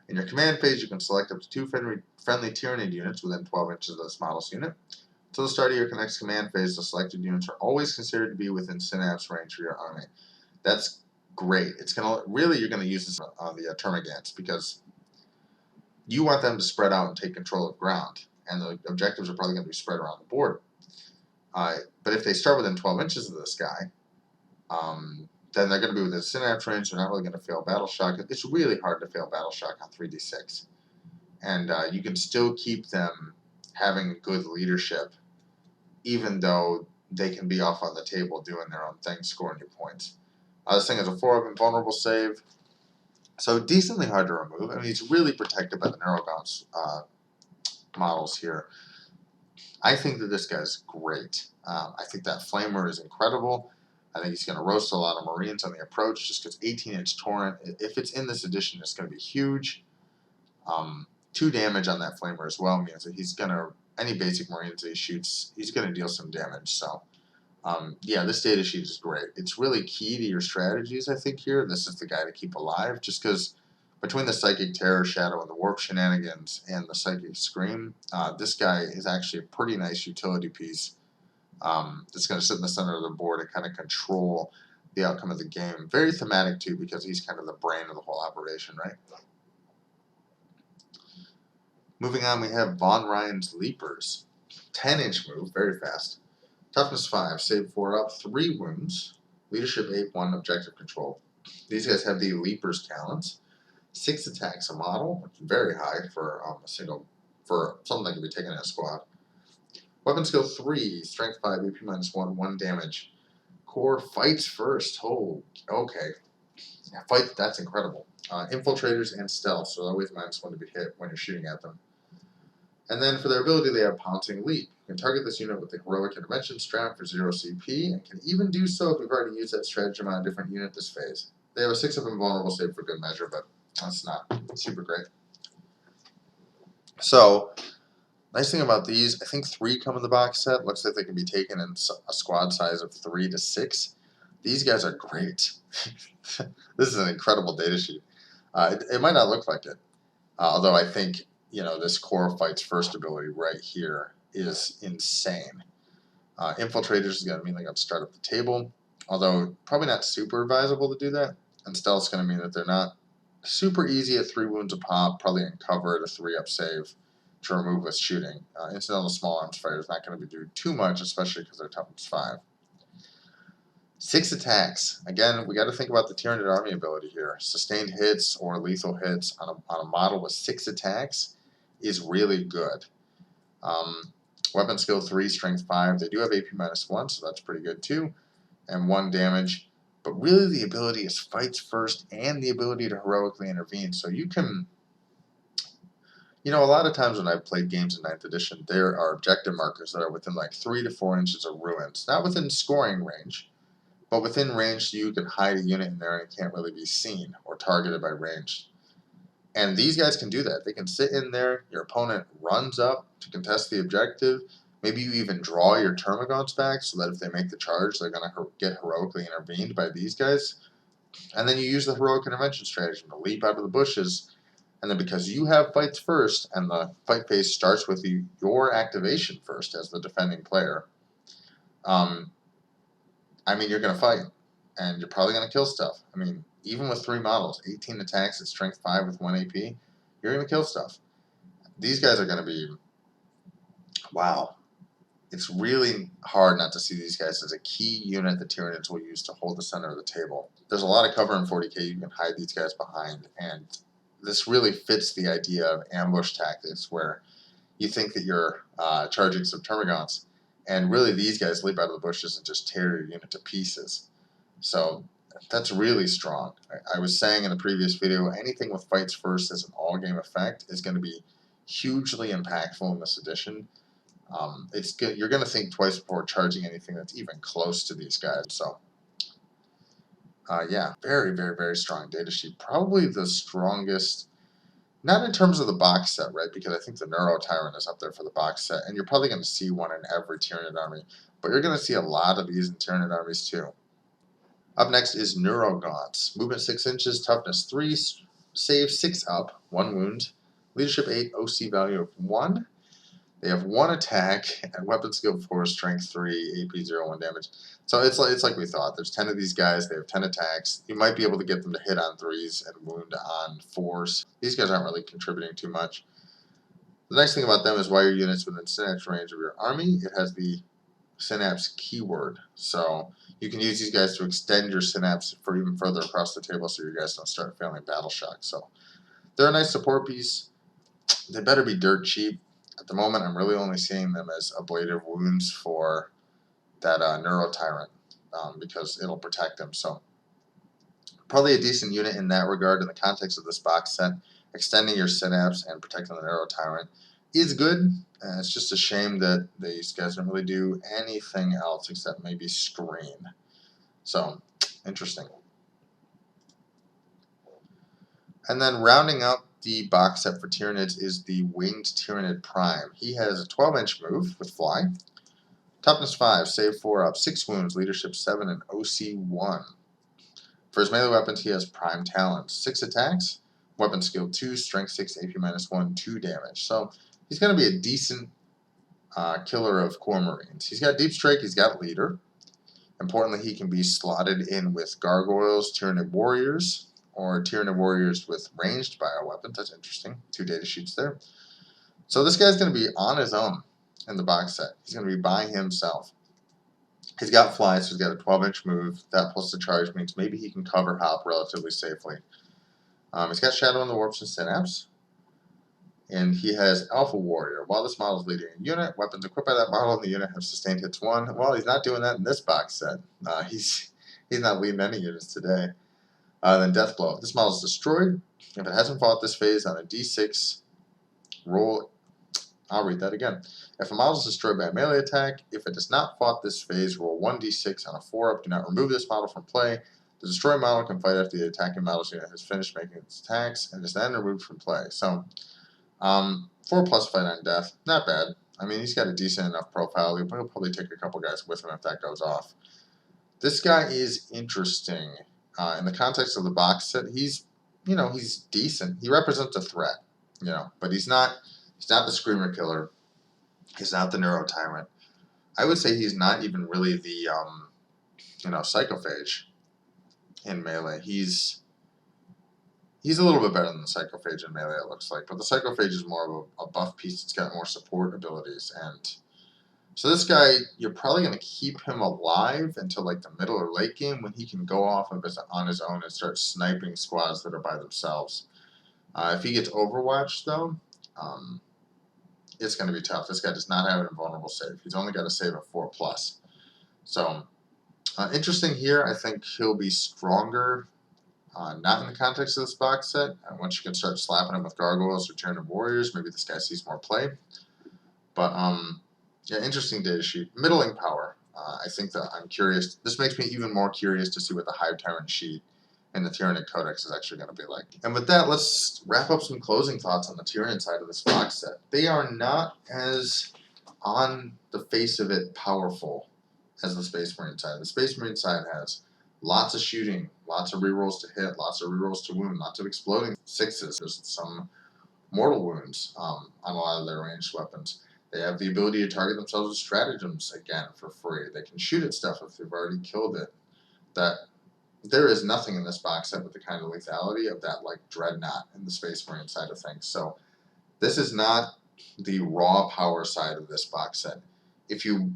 In your command phase, you can select up to 2 friendly Tyranid units within 12 inches of this model's unit. Until the start of your next command phase, the selected units are always considered to be within synapse range for your army. That's great. It's gonna really, you're gonna use this on the Termagants because you want them to spread out and take control of ground, and the objectives are probably going to be spread around the board. But if they start within 12 inches of this guy, then they're going to be within synapse range. They're not really going to fail battle shock. It's really hard to fail battle shock on 3d6, and you can still keep them having good leadership, even though they can be off on the table doing their own thing, scoring you points. This thing is a 4-up invulnerable save, so decently hard to remove. I mean, he's really protected by the Neurogaunts models here. I think that this guy's great. I think that Flamer is incredible. I think he's going to roast a lot of Marines on the approach just because 18-inch Torrent, if it's in this edition, it's going to be huge. 2 damage on that Flamer as well means that he's going to, any basic Marines that he shoots, he's going to deal some damage. So, yeah, this data sheet is great. It's really key to your strategies, I think, here. This is the guy to keep alive just because between the Psychic Terror Shadow and the Warp Shenanigans and the Psychic Scream, this guy is actually a pretty nice utility piece that's going to sit in the center of the board and kind of control the outcome of the game. Very thematic, too, because he's kind of the brain of the whole operation, right? Moving on, we have Von Ryan's Leapers. 10-inch move, very fast. Toughness 5, save 4 up, 3 wounds. Leadership 8, 1, objective control. These guys have the Leapers talents. 6 attacks a model, which is very high for for something that can be taken in a squad. Weapon skill 3, strength 5, AP -1, 1 damage. Core fights first. Oh, okay. Yeah, fight, that's incredible. Infiltrators and stealth, so always -1 to be hit when you're shooting at them. And then for their ability, they have Pouncing Leap. You can target this unit with the Heroic Intervention strat for 0 CP, and can even do so if we've already used that stratagem on a different unit this phase. They have a 6-up invulnerable save for good measure, but that's not super great. So, nice thing about these, I think 3 come in the box set. Looks like they can be taken in a squad size of 3 to 6. These guys are great. This is an incredible data sheet. It might not look like it, although I think, you know, this core fights first ability right here is insane. Infiltrators is going to mean they're going to start up the table, although probably not super advisable to do that. And stealth is going to mean that they're not super easy at 3 wounds a pop, probably in cover at a 3-up save to remove with shooting. Incidental small arms fire is not going to be doing too much, especially because they're toughness 5. 6 attacks. Again, we got to think about the Tyranid army ability here. Sustained hits or lethal hits on a model with 6 attacks is really good. Weapon skill 3, strength 5. They do have AP -1, so that's pretty good too. And 1 damage. But really the ability is fights first and the ability to heroically intervene. So you can, you know, a lot of times when I've played games in 9th edition, there are objective markers that are within like 3 to 4 inches of ruins. Not within scoring range, but within range so you can hide a unit in there and it can't really be seen or targeted by range. And these guys can do that. They can sit in there, your opponent runs up to contest the objective. Maybe you even draw your Termagants back so that if they make the charge, they're going to get heroically intervened by these guys. And then you use the heroic intervention strategy to leap out of the bushes. And then because you have fights first, and the fight phase starts with your activation first as the defending player, I mean, you're going to fight. And you're probably going to kill stuff. I mean, even with 3 models, 18 attacks at strength 5 with 1 AP, you're going to kill stuff. These guys are going to be, wow. It's really hard not to see these guys as a key unit the Tyranids will use to hold the center of the table. There's a lot of cover in 40k you can hide these guys behind, and this really fits the idea of ambush tactics where you think that you're charging some Termagants, and really these guys leap out of the bushes and just tear your unit to pieces. So that's really strong. I was saying in the previous video, anything with fights first as an all-game effect is going to be hugely impactful in this edition. You're going to think twice before charging anything that's even close to these guys. So, yeah, very, very, very strong data sheet. Probably the strongest, not in terms of the box set, right? Because I think the Neurotyrant is up there for the box set, and you're probably going to see one in every Tyranid army. But you're going to see a lot of these in Tyranid armies too. Up next is Neurogaunts. Movement 6 inches, toughness 3, save 6 up, 1 wound, leadership 8, OC value of 1. They have 1 attack and weapon skill 4, strength 3, AP 0, 1 damage. So it's like we thought. There's 10 of these guys. They have 10 attacks. You might be able to get them to hit on 3s and wound on 4s. These guys aren't really contributing too much. The nice thing about them is while your unit's within synapse range of your army, it has the synapse keyword. So you can use these guys to extend your synapse for even further across the table so your guys don't start failing battle shock. So they're a nice support piece. They better be dirt cheap. At the moment, I'm really only seeing them as ablative wounds for that Neurotyrant because it'll protect them. So probably a decent unit in that regard in the context of this box set. Extending your synapse and protecting the Neurotyrant is good. It's just a shame that these guys don't really do anything else except maybe screen. So, interesting. And then rounding out the box set for Tyranids is the Winged Tyranid Prime. He has a 12-inch move with Fly. Toughness 5, save 4 up, 6 wounds, leadership 7, and OC 1. For his melee weapons, he has Prime Talons, 6 attacks, weapon skill 2, strength 6, AP -1, 2 damage. So he's going to be a decent killer of Core Marines. He's got Deep Strike, he's got Leader. Importantly, he can be slotted in with Gargoyles, Tyranid Warriors, or Tyranid Warriors with ranged bioweapons. That's interesting. 2 data sheets there. So this guy's going to be on his own in the box set. He's going to be by himself. He's got Fly, so he's got a 12-inch move. That plus the charge means maybe he can cover Hop relatively safely. He's got Shadow in the Warps and Synapse. And he has Alpha Warrior. While this model is leading a unit, weapons equipped by that model in the unit have sustained hits 1. Well, he's not doing that in this box set. He's not leading any units today. Then Deathblow. If this model is destroyed, if it hasn't fought this phase on a D6, roll. I'll read that again. If a model is destroyed by a melee attack, if it has not fought this phase, roll 1d6 on a 4-up. Do not remove this model from play. The destroyed model can fight after the attacking model's unit has finished making its attacks and is then removed from play. So, 4+ fight on death, not bad. I mean, he's got a decent enough profile. He'll probably take a couple guys with him if that goes off. This guy is interesting. In the context of the box set, he's decent. He represents a threat, but he's not the Screamer Killer. He's not the Neurotyrant. I would say he's not even really the, Psychophage in melee. He's a little bit better than the Psychophage in melee, it looks like. But the Psychophage is more of a buff piece that's got more support abilities. And so this guy, you're probably going to keep him alive until like the middle or late game when he can go off on his own and start sniping squads that are by themselves. If he gets Overwatched, though, it's going to be tough. This guy does not have an invulnerable save. He's only got a save of 4+. So, interesting here. I think he'll be stronger. Not in the context of this box set. Once you can start slapping him with Gargoyles or Tyranid Warriors, maybe this guy sees more play. But, yeah, interesting data sheet. Middling power. I think that I'm curious. This makes me even more curious to see what the Hive Tyrant sheet and the Tyranid Codex is actually going to be like. And with that, let's wrap up some closing thoughts on the Tyranid side of this box set. They are not as, on the face of it, powerful as the Space Marine side. The Space Marine side has lots of shooting, lots of rerolls to hit, lots of rerolls to wound, lots of exploding 6s. There's some mortal wounds on a lot of their ranged weapons. They have the ability to target themselves with stratagems, again, for free. They can shoot at stuff if they've already killed it. There is nothing in this box set with the kind of lethality of that, like, Dreadnought in the Space Marine side of things. So this is not the raw power side of this box set. If you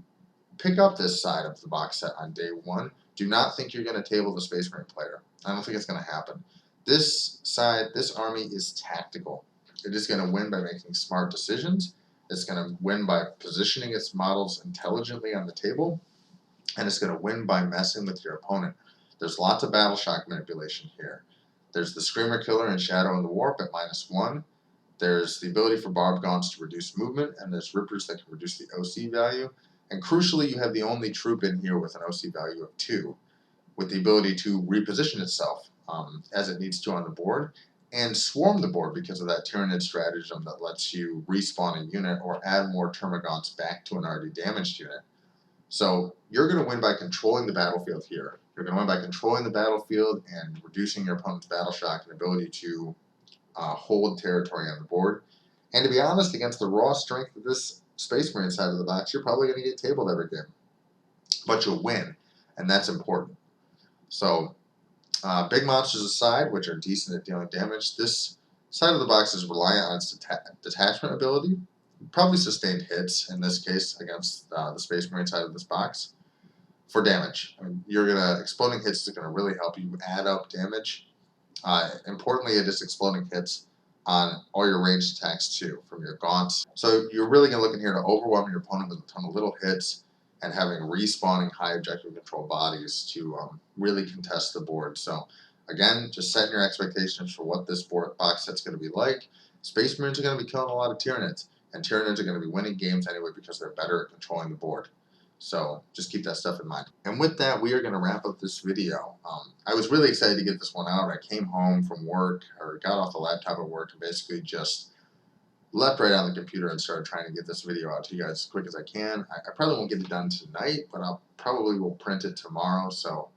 pick up this side of the box set on day 1, do not think you're going to table the Space Marine player. I don't think it's going to happen. This army is tactical. It is going to win by making smart decisions. It's going to win by positioning its models intelligently on the table. And it's going to win by messing with your opponent. There's lots of battle shock manipulation here. There's the Screamer Killer and Shadow in the Warp at -1. There's the ability for Barbgaunts to reduce movement, and there's Rippers that can reduce the OC value. And crucially, you have the only troop in here with an OC value of 2, with the ability to reposition itself as it needs to on the board, and swarm the board because of that Tyranid stratagem that lets you respawn a unit or add more Termagants back to an already damaged unit. So you're going to win by controlling the battlefield here. You're going to win by controlling the battlefield and reducing your opponent's battle shock and ability to hold territory on the board. And to be honest, against the raw strength of this Space Marine side of the box, you're probably going to get tabled every game. But you'll win, and that's important. So, big monsters aside, which are decent at dealing damage, this side of the box is reliant on its detachment ability. Probably sustained hits, in this case, against the Space Marine side of this box, for damage. I mean, exploding hits is going to really help you add up damage. Importantly, it is exploding hits on all your ranged attacks too, from your gaunts. So you're really going to look in here to overwhelm your opponent with a ton of little hits and having respawning high objective control bodies to really contest the board. So again, just setting your expectations for what this box set's going to be like. Space Marines are going to be killing a lot of Tyranids, and Tyranids are going to be winning games anyway because they're better at controlling the board. So just keep that stuff in mind. And with that, we are going to wrap up this video. I was really excited to get this one out. I came home from work, or got off the laptop at work, and basically just leapt right on the computer and started trying to get this video out to you guys as quick as I can. I probably won't get it done tonight, but I'll probably will print it tomorrow. So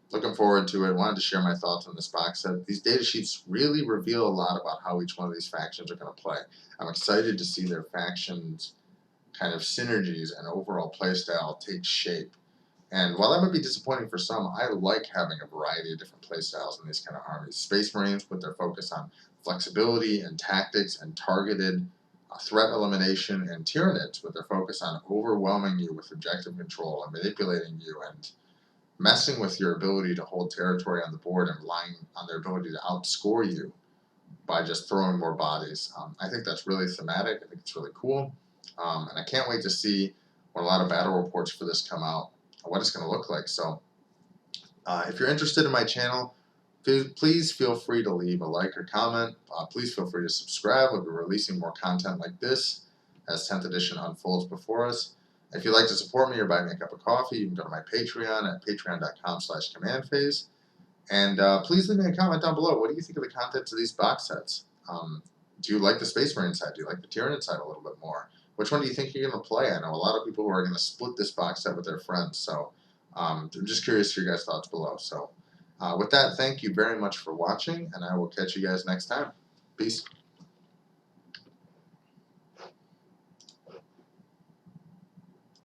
looking forward to it. Wanted to share my thoughts on this box set. These data sheets really reveal a lot about how each one of these factions are going to play. I'm excited to see their factions kind of synergies and overall playstyle take shape. And while that might be disappointing for some, I like having a variety of different playstyles in these kind of armies. Space Marines with their focus on flexibility and tactics and targeted threat elimination, and Tyranids with their focus on overwhelming you with objective control and manipulating you and messing with your ability to hold territory on the board and relying on their ability to outscore you by just throwing more bodies. I think that's really thematic. I think it's really cool. And I can't wait to see when a lot of battle reports for this come out, what it's going to look like. So if you're interested in my channel, please feel free to leave a like or comment. Please feel free to subscribe. We'll be releasing more content like this as 10th edition unfolds before us. If you'd like to support me or buy me a cup of coffee, you can go to my Patreon at patreon.com/commandphase. And please leave me a comment down below. What do you think of the contents of these box sets? Do you like the Space Marine side? Do you like the Tyranid side a little bit more? Which one do you think you're going to play? I know a lot of people who are going to split this box set with their friends. So I'm just curious for your guys' thoughts below. So with that, thank you very much for watching, and I will catch you guys next time. Peace.